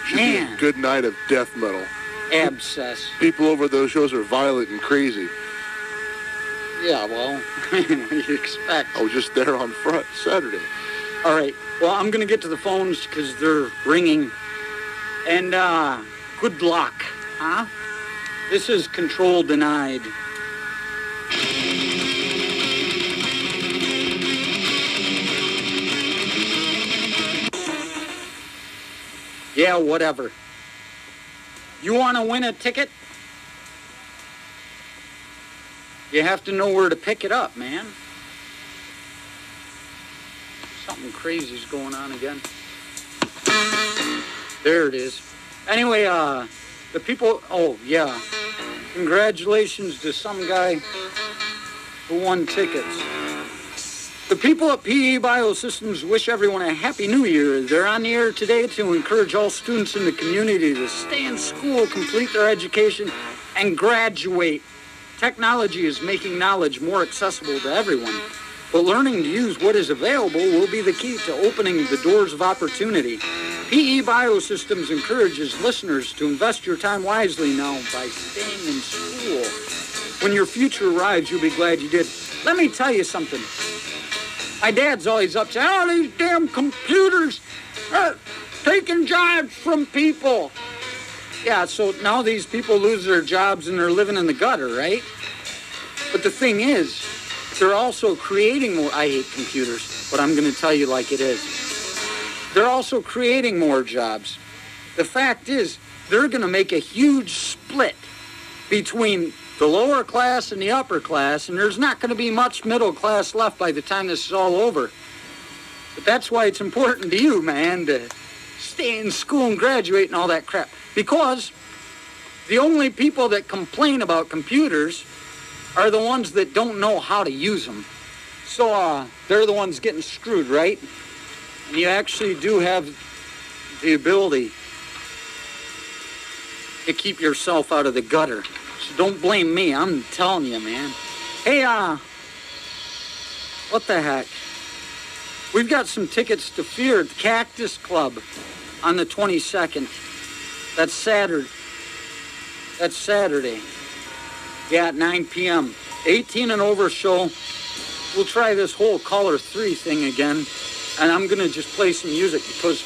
C: Should be a good night of death metal.
B: Abscess.
C: People over at those shows are violent and crazy.
B: Yeah, well, what do you expect?
C: I was just there on Saturday.
B: All right. Well, I'm going to get to the phones because they're ringing. And good luck, huh? This is control denied. Yeah, whatever. You want to win a ticket? You have to know where to pick it up, man. Something crazy's going on again. There it is. Anyway, the people... Oh, yeah. Congratulations to some guy who won tickets. The people at PE Biosystems wish everyone a Happy New Year. They're on the air today to encourage all students in the community to stay in school, complete their education, and graduate. Technology is making knowledge more accessible to everyone, but learning to use what is available will be the key to opening the doors of opportunity. PE Biosystems encourages listeners to invest your time wisely now by staying in school. When your future arrives, you'll be glad you did. Let me tell you something. My dad's always upset. Oh, these damn computers are taking jobs from people. Yeah, so now these people lose their jobs and they're living in the gutter, right? But the thing is, they're also creating more... I hate computers, but I'm going to tell you like it is. They're also creating more jobs. The fact is, they're going to make a huge split between the lower class and the upper class, and there's not going to be much middle class left by the time this is all over. But that's why it's important to you, man, to stay in school and graduate and all that crap. Because the only people that complain about computers are the ones that don't know how to use them. So they're the ones getting screwed, right? And you actually do have the ability to keep yourself out of the gutter. So don't blame me. I'm telling you, man. Hey, what the heck? We've got some tickets to Fear at the Cactus Club on the 22nd. That's Saturday. Yeah, at 9 p.m. 18 and over show. We'll try this whole caller 3 thing again. And I'm going to just play some music because,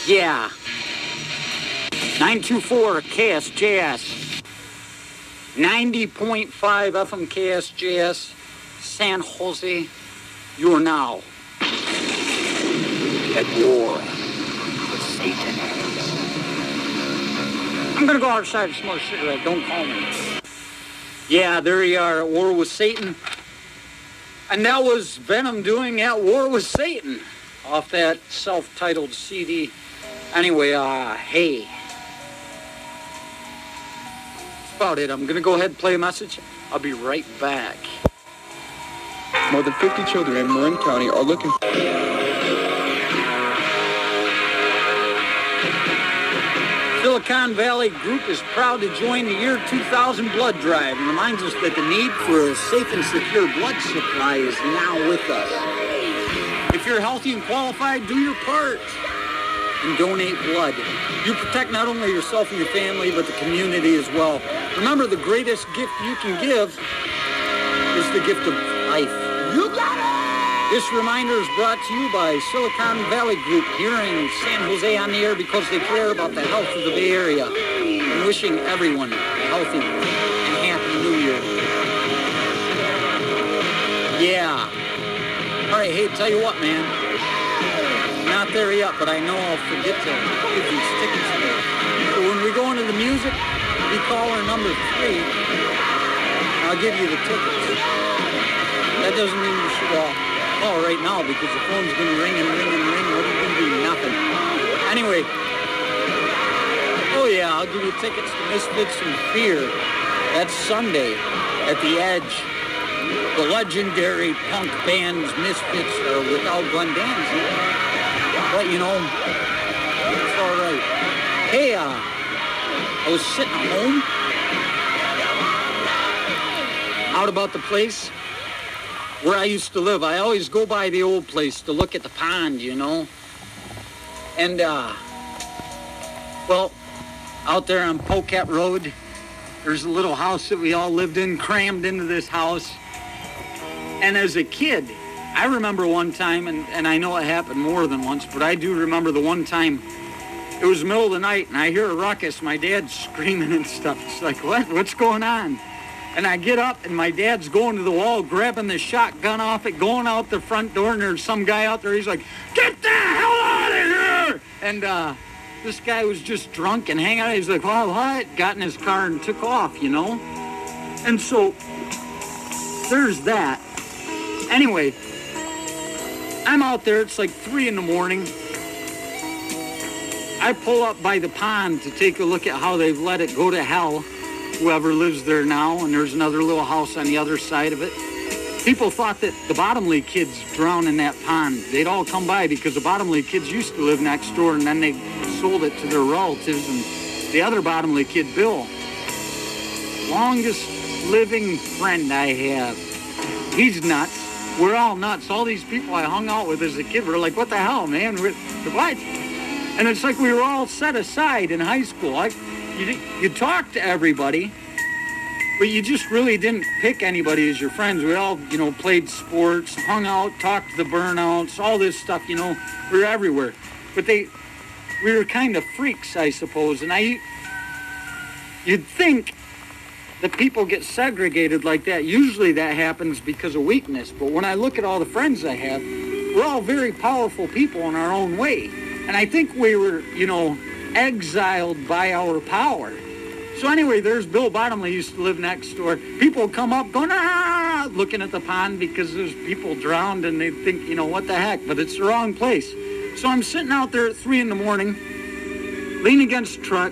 B: yeah. 924 KSJS. 90.5 FM KSJS. San Jose. You are now at war with Satan. I'm going to go outside and smoke a cigarette. Don't call me. Yeah, there you are, at war with Satan. And that was Venom doing At War with Satan off that self-titled CD. Anyway, hey. That's about it. I'm going to go ahead and play a message. I'll be right back.
E: More than 50 children in Marin County are looking...
B: Silicon Valley Group is proud to join the year 2000 blood drive and reminds us that the need for a safe and secure blood supply is now with us. If you're healthy and qualified, do your part and donate blood. You protect not only yourself and your family, but the community as well. Remember, the greatest gift you can give is the gift of life. You got it! This reminder is brought to you by Silicon Valley Group here in San Jose on the air because they care about the health of the Bay Area and wishing everyone a healthy and happy New Year. Yeah. All right, hey, tell you what, man. Not there yet, but I know I'll forget to give these tickets away. So when we go into the music, you caller number 3, I'll give you the tickets. That doesn't mean you should call right now because the phone's going to ring and ring and ring. What are you going to do? Nothing. Anyway. Oh, yeah, I'll give you tickets to Misfits and Fear. That's Sunday at the Edge. The legendary punk bands Misfits are without Glenn Danzig. But, you know, it's all right. Hey, I was sitting home out about the place where I used to live. I always go by the old place to look at the pond, you know. And Well, out there on Pocat Road, there's a little house that we all lived in, crammed into this house. And as a kid, I remember one time, and I know it happened more than once, but I do remember the one time, it was the middle of the night, and I hear a ruckus, my dad's screaming and stuff. It's like, what's going on? And I get up, and my dad's going to the wall, grabbing the shotgun off it, going out the front door, and there's some guy out there, he's like, get the hell out of here! And this guy was just drunk and hanging out. He's like, well, what? Got in his car and took off, you know? And so, there's that. Anyway, I'm out there, it's like 3 in the morning. I pull up by the pond to take a look at how they've let it go to hell, whoever lives there now, and there's another little house on the other side of it. People thought that the Bottomley kids drowned in that pond. They'd all come by because the Bottomley kids used to live next door, and then they sold it to their relatives, and the other Bottomley kid, Bill, longest living friend I have. He's nuts. We're all nuts. All these people I hung out with as a kid were like, what the hell, man? What? And it's like we were all set aside in high school. You talked to everybody, but you just really didn't pick anybody as your friends. We all, played sports, hung out, talked to the burnouts, all this stuff, we were everywhere. But we were kind of freaks, I suppose. And you'd think that people get segregated like that. Usually that happens because of weakness. But when I look at all the friends I have, we're all very powerful people in our own way. And I think we were, exiled by our power. So anyway, there's Bill Bottomley used to live next door. People come up going, looking at the pond because there's people drowned and they think, what the heck, but it's the wrong place. So I'm sitting out there at 3 in the morning, leaning against a truck,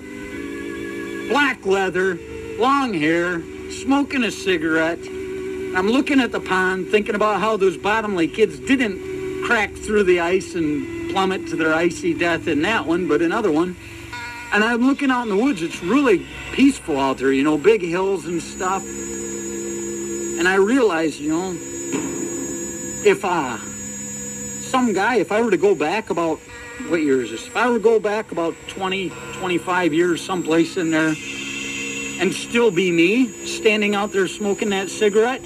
B: black leather, long hair, smoking a cigarette. I'm looking at the pond, thinking about how those Bottomley kids didn't crack through the ice and plummet to their icy death in that one, but another one. And I'm looking out in the woods. It's really peaceful out there, big hills and stuff. And I realized, if I were to go back about, what year is this? If I were to go back about 20, 25 years someplace in there and still be me, standing out there smoking that cigarette,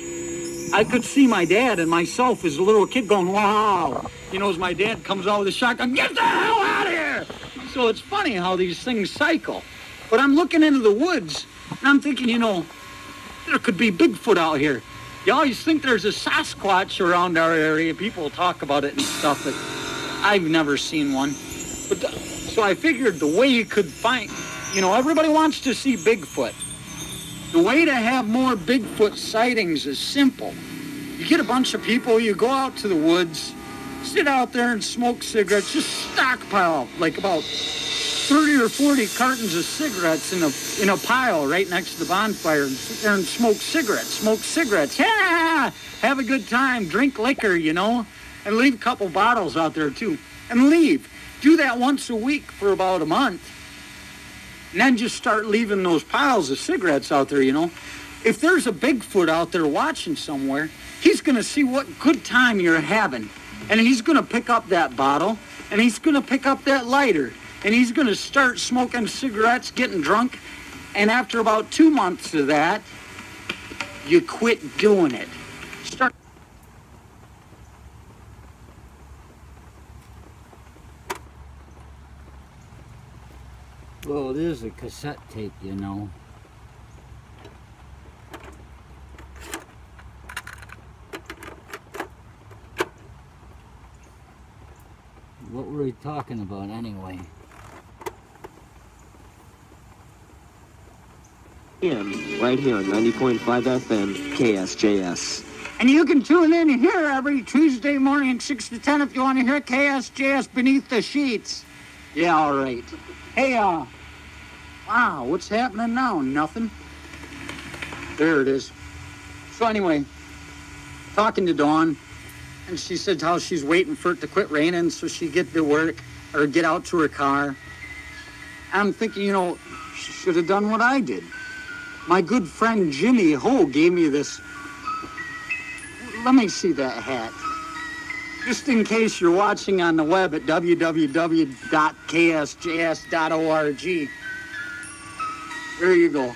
B: I could see my dad and myself as a little kid going, wow. As my dad comes out with a shotgun, get the hell out of here! So it's funny how these things cycle. But I'm looking into the woods, and I'm thinking, there could be Bigfoot out here. You always think there's a Sasquatch around our area. People talk about it and stuff, but I've never seen one. So I figured the way you could find, everybody wants to see Bigfoot. The way to have more Bigfoot sightings is simple. You get a bunch of people, you go out to the woods, sit out there and smoke cigarettes, just stockpile like about 30 or 40 cartons of cigarettes in a pile right next to the bonfire and sit there and smoke cigarettes. Yeah! Have a good time, drink liquor, and leave a couple bottles out there too. And leave. Do that once a week for about a month. And then just start leaving those piles of cigarettes out there, If there's a Bigfoot out there watching somewhere, he's going to see what good time you're having. And he's going to pick up that bottle, and he's going to pick up that lighter, and he's going to start smoking cigarettes, getting drunk, and after about 2 months of that, you quit doing it. Well, it is a cassette tape, What were we talking about anyway?
F: Right here on 90.5 FM, KSJS.
B: And you can tune in here every Tuesday morning 6 to 10 if you want to hear KSJS Beneath the Sheets. Yeah, all right. Hey, wow, what's happening now? Nothing. There it is. So anyway, talking to Dawn, and she said how she's waiting for it to quit raining so she get to work or get out to her car. I'm thinking, she should have done what I did. My good friend Jimmy Ho gave me this. Let me see that hat. Just in case you're watching on the web at www.ksjs.org. There you go.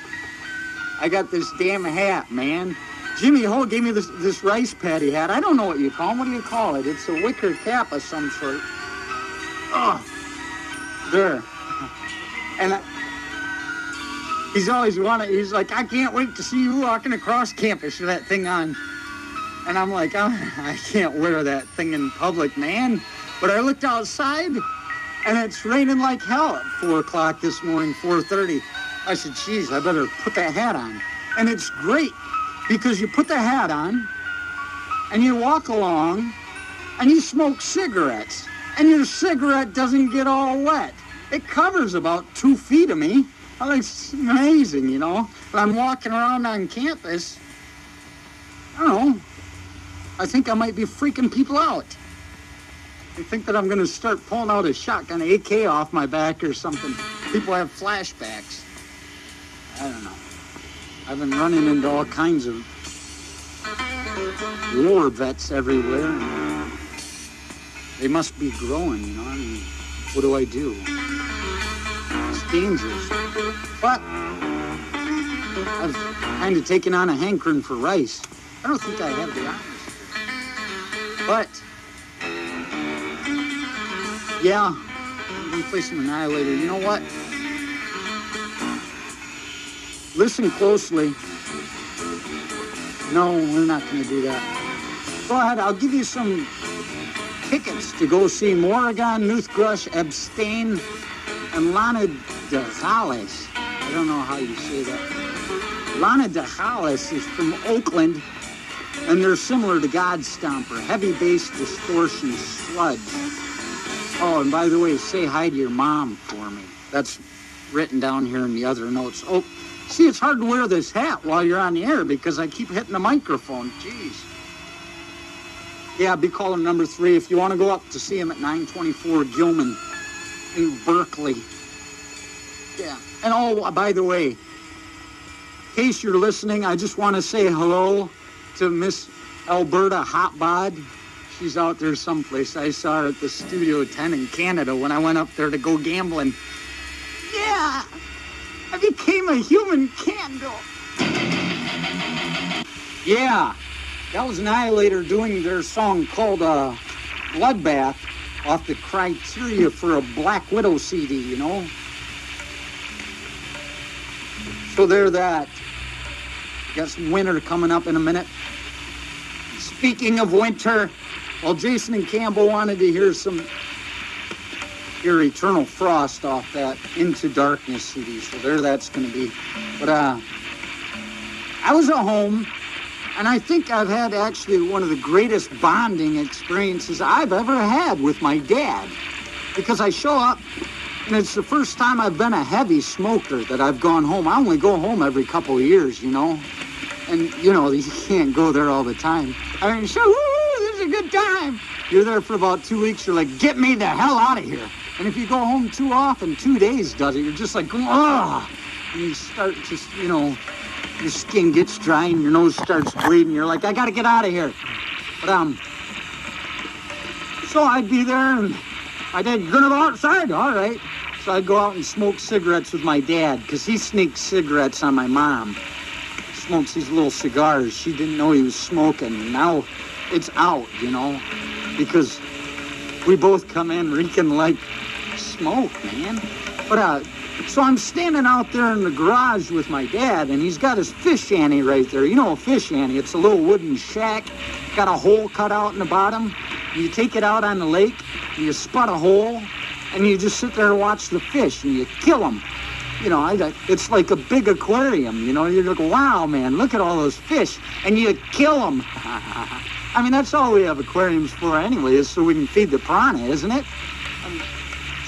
B: I got this damn hat, man. Jimmy Ho gave me this rice paddy hat. I don't know what you call it. What do you call it? It's a wicker cap of some sort. Oh, there. And he's always wanted, he's like, I can't wait to see you walking across campus with that thing on. And I'm like, oh, I can't wear that thing in public, man. But I looked outside, and it's raining like hell at 4 o'clock this morning, 4:30. I said, geez, I better put that hat on. And it's great, because you put the hat on, and you walk along, and you smoke cigarettes, and your cigarette doesn't get all wet. It covers about 2 feet of me. Oh, it's amazing, you know. When I'm walking around on campus, I don't know, I think I might be freaking people out. They think that I'm going to start pulling out a shotgun AK off my back or something. People have flashbacks. I don't know. I've been running into all kinds of war vets everywhere. They must be growing, you know. I mean, what do I do? It's dangerous. But I've kind of taken on a hankering for rice. I don't think I have the honors. But, yeah, I'm going to play some Annihilator. You know what? Listen closely. No, we're not going to do that. Go ahead, I'll give you some tickets to go see Morrigan, Noothgrush, Abstain, and Lana de Gales. I don't know how you say that. Lana de Gales is from Oakland. And they're similar to Godstomper, heavy bass distortion sludge. Oh, and by the way, say hi to your mom for me. That's written down here in the other notes. Oh, see, it's hard to wear this hat while you're on the air because I keep hitting the microphone. Jeez. Yeah, be calling number 3 if you want to go up to see him at 924 Gilman in Berkeley. Yeah. And oh, by the way, in case you're listening, I just want to say hello to Miss Alberta Hotbod. She's out there someplace. I saw her at the Studio 10 in Canada when I went up there to go gambling. Yeah, I became a human candle. Yeah, that was Annihilator doing their song called Bloodbath off the Criteria for a Black Widow CD, you know? So there's that. Got some winter coming up in a minute. Speaking of winter, well, Jason and Campbell wanted to hear Eternal Frost off that Into Darkness CD, so there that's going to be. But I was at home, and I think I've had actually one of the greatest bonding experiences I've ever had with my dad, because I show up, and it's the first time I've been a heavy smoker that I've gone home. I only go home every couple of years, you know. And, you know, you can't go there all the time. I mean, sure, woo, this is a good time. You're there for about 2 weeks. You're like, get me the hell out of here. And if you go home too often, 2 days does it. You're just like, ugh. And you start just, you know, your skin gets dry and your nose starts bleeding. You're like, I got to get out of here. But, so I'd be there and my dad, you're going to go outside? All right. So I'd go out and smoke cigarettes with my dad because he sneaks cigarettes on my mom. Smokes these little cigars. She didn't know he was smoking. Now it's out, you know, because we both come in reeking like smoke, man. But so I'm standing out there in the garage with my dad, and he's got his fish shanty right there. You know a fish shanty? It's a little wooden shack, got a hole cut out in the bottom. You take it out on the lake, and you spot a hole, and you just sit there and watch the fish, and you kill them. You know, it's like a big aquarium, you know. You're like, wow, man, look at all those fish. And you kill them. I mean, that's all we have aquariums for anyway, is so we can feed the piranha, isn't it?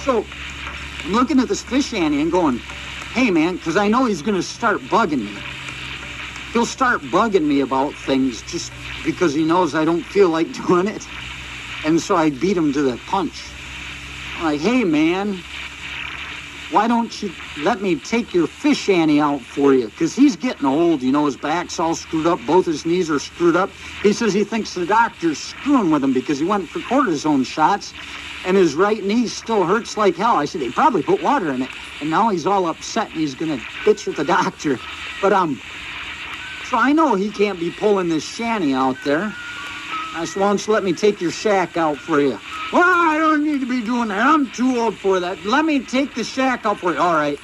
B: So I'm looking at this fish shanty and going, hey, man, because I know he's going to start bugging me. He'll start bugging me about things just because he knows I don't feel like doing it. And so I beat him to the punch. I'm like, hey, man, why don't you let me take your fish shanty out for you? Because he's getting old, you know, his back's all screwed up, both his knees are screwed up. He says he thinks the doctor's screwing with him because he went for cortisone shots and his right knee still hurts like hell. I said, they probably put water in it. And now he's all upset and he's going to bitch with the doctor. But, so I know he can't be pulling this shanty out there. I said, why don't you let me take your shack out for you? Well, I don't need to be doing that. I'm too old for that. Let me take the shack out for you. All right.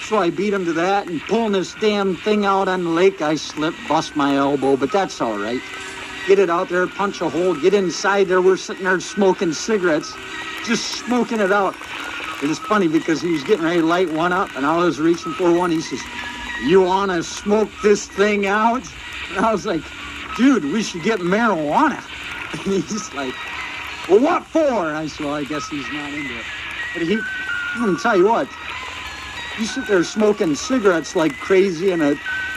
B: So I beat him to that and pulling this damn thing out on the lake. I slipped, bust my elbow, but that's all right. Get it out there, punch a hole, get inside there. We're sitting there smoking cigarettes, just smoking it out. It was funny because he was getting ready to light one up, and I was reaching for one. He says, you want to smoke this thing out? And I was like, dude, we should get marijuana. And he's like, well, what for? And I said, well, I guess he's not into it. But I'm going to tell you what, you sit there smoking cigarettes like crazy in a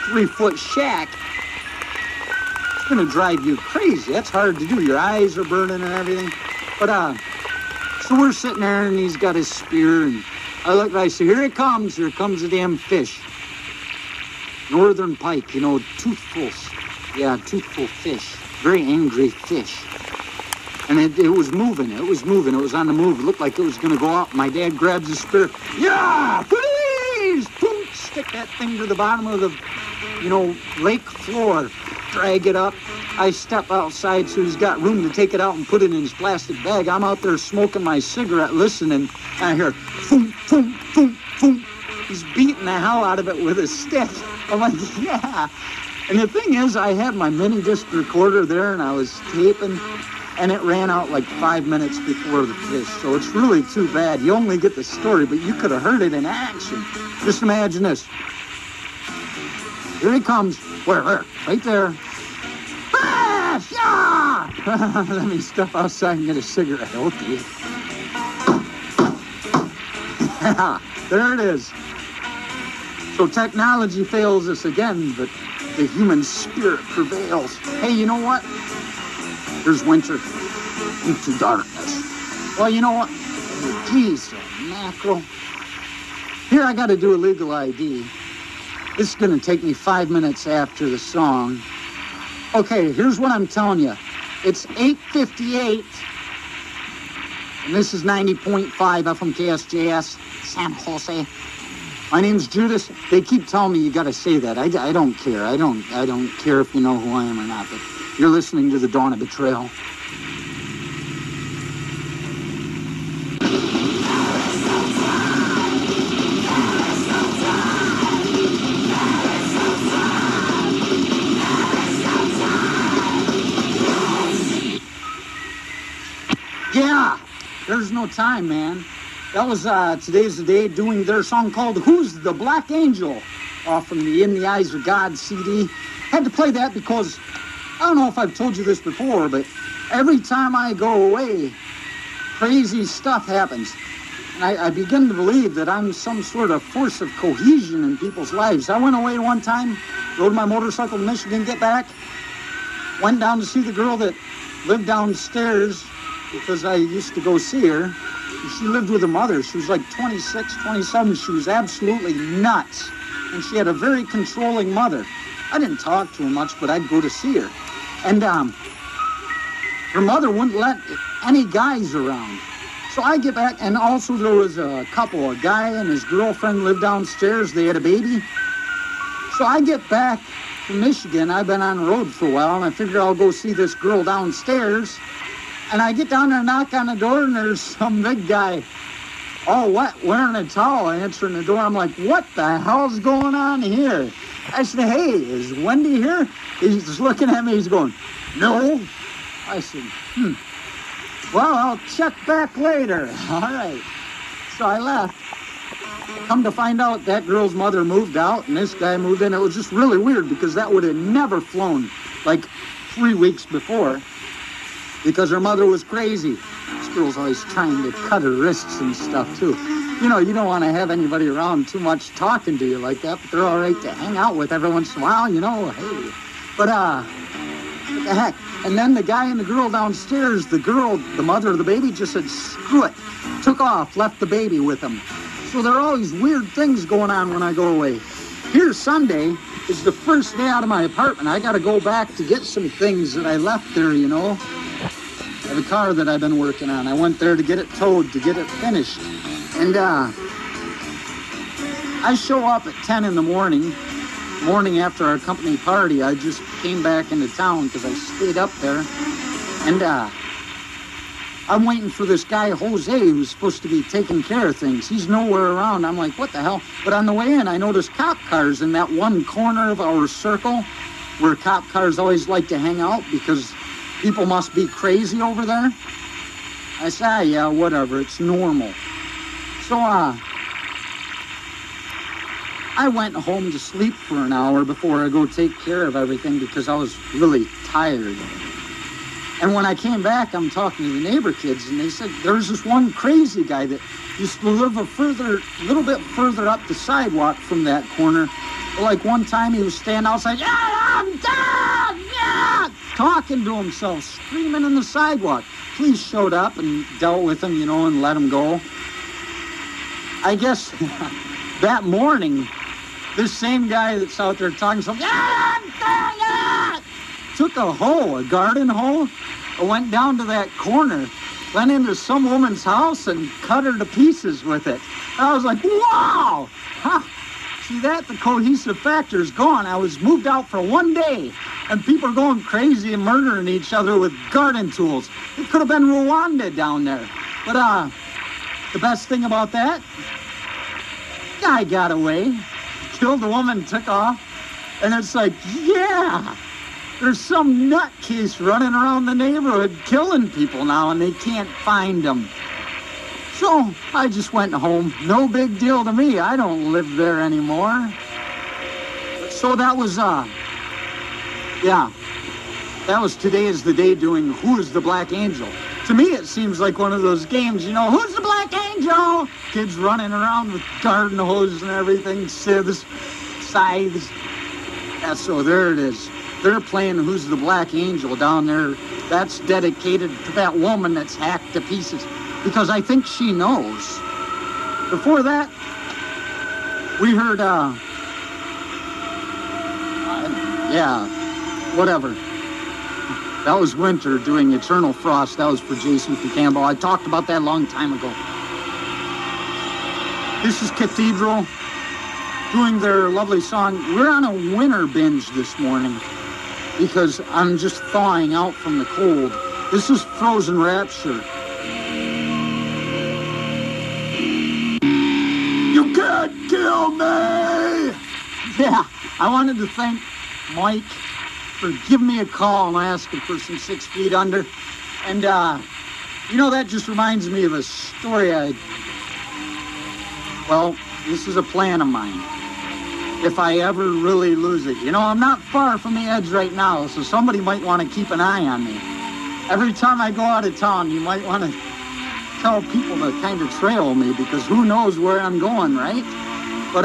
B: 3-foot shack, it's going to drive you crazy. That's hard to do. Your eyes are burning and everything. But, so we're sitting there and he's got his spear and I look and I say, here comes the damn fish. Northern pike, you know, toothful fish. Very angry fish. And it was moving. It was on the move. It looked like it was going to go out. My dad grabs his spear. Yeah, please! Boom! Stick that thing to the bottom of the, you know, lake floor. Drag it up. I step outside so he's got room to take it out and put it in his plastic bag. I'm out there smoking my cigarette, listening. And I hear, boom, boom, boom, boom. He's beating the hell out of it with a stick. I'm like, yeah. And the thing is, I had my mini disc recorder there and I was taping. And it ran out like 5 minutes before the fish. So it's really too bad. You only get the story, but you could have heard it in action. Just imagine this. Here he comes. Where? Right there. Fish! Yeah! Let me step outside and get a cigarette. Okay. Yeah, there it is. So technology fails us again, but the human spirit prevails. Hey, you know what? There's winter into darkness. Well, you know what? Geez, mackerel. Here I got to do a legal ID. This is going to take me 5 minutes after the song. Okay, here's what I'm telling you. It's 8:58, and this is 90.5 FM KSJS, San Jose. My name's Judas. They keep telling me you got to say that. I don't care. I don't care if you know who I am or not, but you're listening to the Dawn of Betrayal. Yeah, there's no time, man. That was Today's the Day doing their song called Who's the Black Angel off from the In the Eyes of God CD. Had to play that because I don't know if I've told you this before, but every time I go away, crazy stuff happens. And I begin to believe that I'm some sort of force of cohesion in people's lives. I went away one time, rode my motorcycle to Michigan, get back, went down to see the girl that lived downstairs because I used to go see her. She lived with her mother. She was like 26, 27. She was absolutely nuts. And she had a very controlling mother. I didn't talk to her much, but I'd go to see her. And her mother wouldn't let any guys around. So I get back, and also there was a couple, a guy and his girlfriend lived downstairs. They had a baby. So I get back from Michigan. I've been on the road for a while, and I figure I'll go see this girl downstairs. And I get down there and knock on the door, and there's some big guy, all wet, wearing a towel, answering the door. I'm like, what the hell's going on here? I said, hey, is Wendy here? He's just looking at me. He's going, no. I said, well, I'll check back later. All right. So I left. Come to find out, that girl's mother moved out, and this guy moved in. It was just really weird because that would have never flown like 3 weeks before. Because her mother was crazy. This girl's always trying to cut her wrists and stuff, too. You know, you don't want to have anybody around too much talking to you like that, but they're all right to hang out with every once in a while, you know, hey. But, what the heck? And then the guy and the girl downstairs, the girl, the mother of the baby, just said, screw it. Took off, left the baby with him. So there are always weird things going on when I go away. Here's Sunday. Is the first day out of my apartment. I got to go back to get some things that I left there, you know. I have a car that I've been working on. I went there to get it towed, to get it finished. And I show up at 10 in the morning after our company party. I just came back into town because I stayed up there. And I'm waiting for this guy, Jose, who's supposed to be taking care of things. He's nowhere around. I'm like, what the hell? But on the way in, I noticed cop cars in that one corner of our circle where cop cars always like to hang out because people must be crazy over there. I said, yeah, whatever. It's normal. So, I went home to sleep for an hour before I go take care of everything because I was really tired. And when I came back, I'm talking to the neighbor kids, and they said there's this one crazy guy that used to live a little bit further up the sidewalk from that corner. Like one time he was standing outside, yeah, I'm dead, yeah, talking to himself, screaming in the sidewalk. Police showed up and dealt with him, you know, and let him go. I guess that morning, this same guy that's out there talking to himself, yeah, I'm dead, yeah, took a garden hoe, went down to that corner, went into some woman's house and cut her to pieces with it. I was like, wow! Huh. See that? The cohesive factor is gone. I was moved out for one day, and people are going crazy and murdering each other with garden tools. It could have been Rwanda down there. But the best thing about that, guy got away, killed a woman, took off, and it's like, yeah! There's some nutcase running around the neighborhood killing people now, and they can't find them. So I just went home. No big deal to me. I don't live there anymore. So that was, that was Today Is the Day doing Who is the Black Angel. To me, it seems like one of those games, you know, who's the Black Angel? Kids running around with garden hoses and everything, sieves, scythes. Yeah, so there it is. They're playing Who's the Black Angel down there. That's dedicated to that woman that's hacked to pieces. Because I think she knows. Before that, we heard, whatever. That was Winter doing Eternal Frost. That was for Jason from Campbell. I talked about that a long time ago. This is Cathedral doing their lovely song. We're on a winter binge this morning because I'm just thawing out from the cold. This is Frozen Rapture. You can't kill me! Yeah, I wanted to thank Mike for giving me a call and asking for some 6 Feet Under. And, you know, that just reminds me of a story well, this is a plan of mine. If I ever really lose it. You know, I'm not far from the edge right now, so somebody might want to keep an eye on me. Every time I go out of town, you might want to tell people to kind of trail me, because who knows where I'm going, right? But,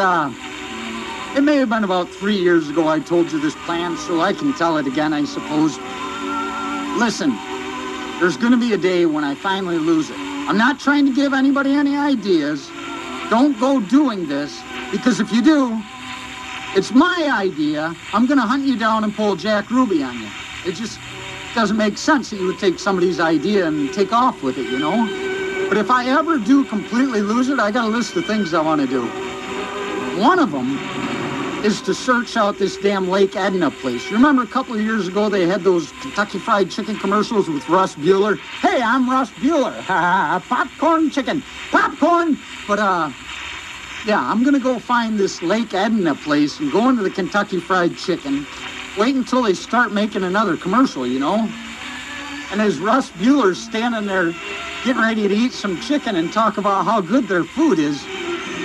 B: it may have been about 3 years ago I told you this plan, so I can tell it again, I suppose. Listen, there's going to be a day when I finally lose it. I'm not trying to give anybody any ideas. Don't go doing this, because if you do, it's my idea. I'm going to hunt you down and pull Jack Ruby on you. It just doesn't make sense that you would take somebody's idea and take off with it, you know? But if I ever do completely lose it, I got a list of things I want to do. One of them is to search out this damn Lake Edna place. You remember a couple of years ago they had those Kentucky Fried Chicken commercials with Russ Bueller? Hey, I'm Russ Bueller. Popcorn chicken. Popcorn. But, yeah, I'm going to go find this Lake Edna place and go into the Kentucky Fried Chicken. Wait until they start making another commercial, you know? And as Russ Bueller's standing there getting ready to eat some chicken and talk about how good their food is,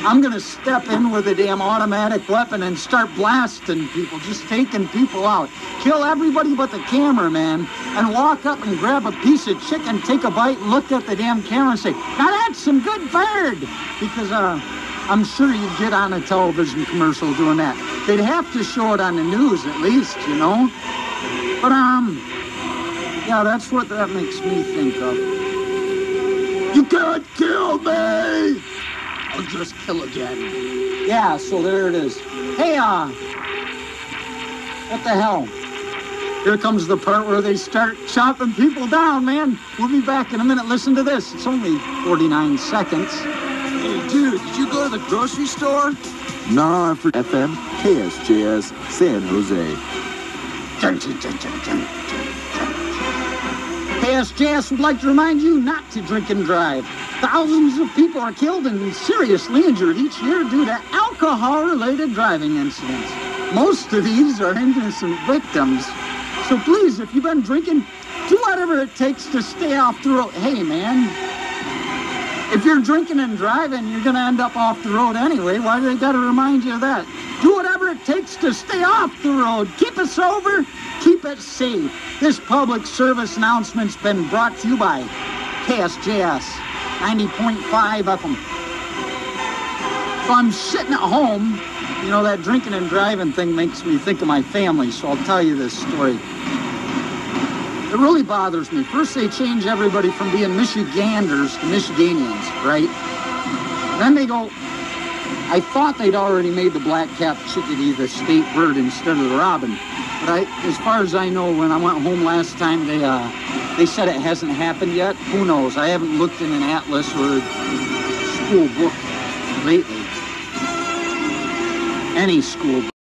B: I'm going to step in with a damn automatic weapon and start blasting people, just taking people out. Kill everybody but the cameraman and walk up and grab a piece of chicken, take a bite, and look at the damn camera and say, now that's some good bird! Because, I'm sure you'd get on a television commercial doing that. They'd have to show it on the news at least, you know? But, yeah, that's what that makes me think of. You can't kill me! dangerous kill again. Yeah, so there it is. Hey, what the hell? Here comes the part where they start chopping people down, man. We'll be back in a minute. Listen to this. It's only 49 seconds.
G: Hey, dude, did you go to the grocery store?
H: Nah, for FM KSJS San Jose.
B: KSJS would like to remind you not to drink and drive. Thousands of people are killed and seriously injured each year due to alcohol-related driving incidents. Most of these are innocent victims. So please, if you've been drinking, do whatever it takes to stay off the road. Hey, man, if you're drinking and driving, you're going to end up off the road anyway. Why do they got to remind you of that? Do whatever it takes to stay off the road. Keep it sober. Keep it safe. This public service announcement's been brought to you by KSJS 90.5 FM. So I'm sitting at home. You know, that drinking and driving thing makes me think of my family, so I'll tell you this story. It really bothers me. First, they change everybody from being Michiganders to Michiganians, right? Then they go, I thought they'd already made the black-capped chickadee the state bird instead of the robin. But as far as I know, when I went home last time, they said it hasn't happened yet. Who knows? I haven't looked in an atlas or a school book lately. Any school book.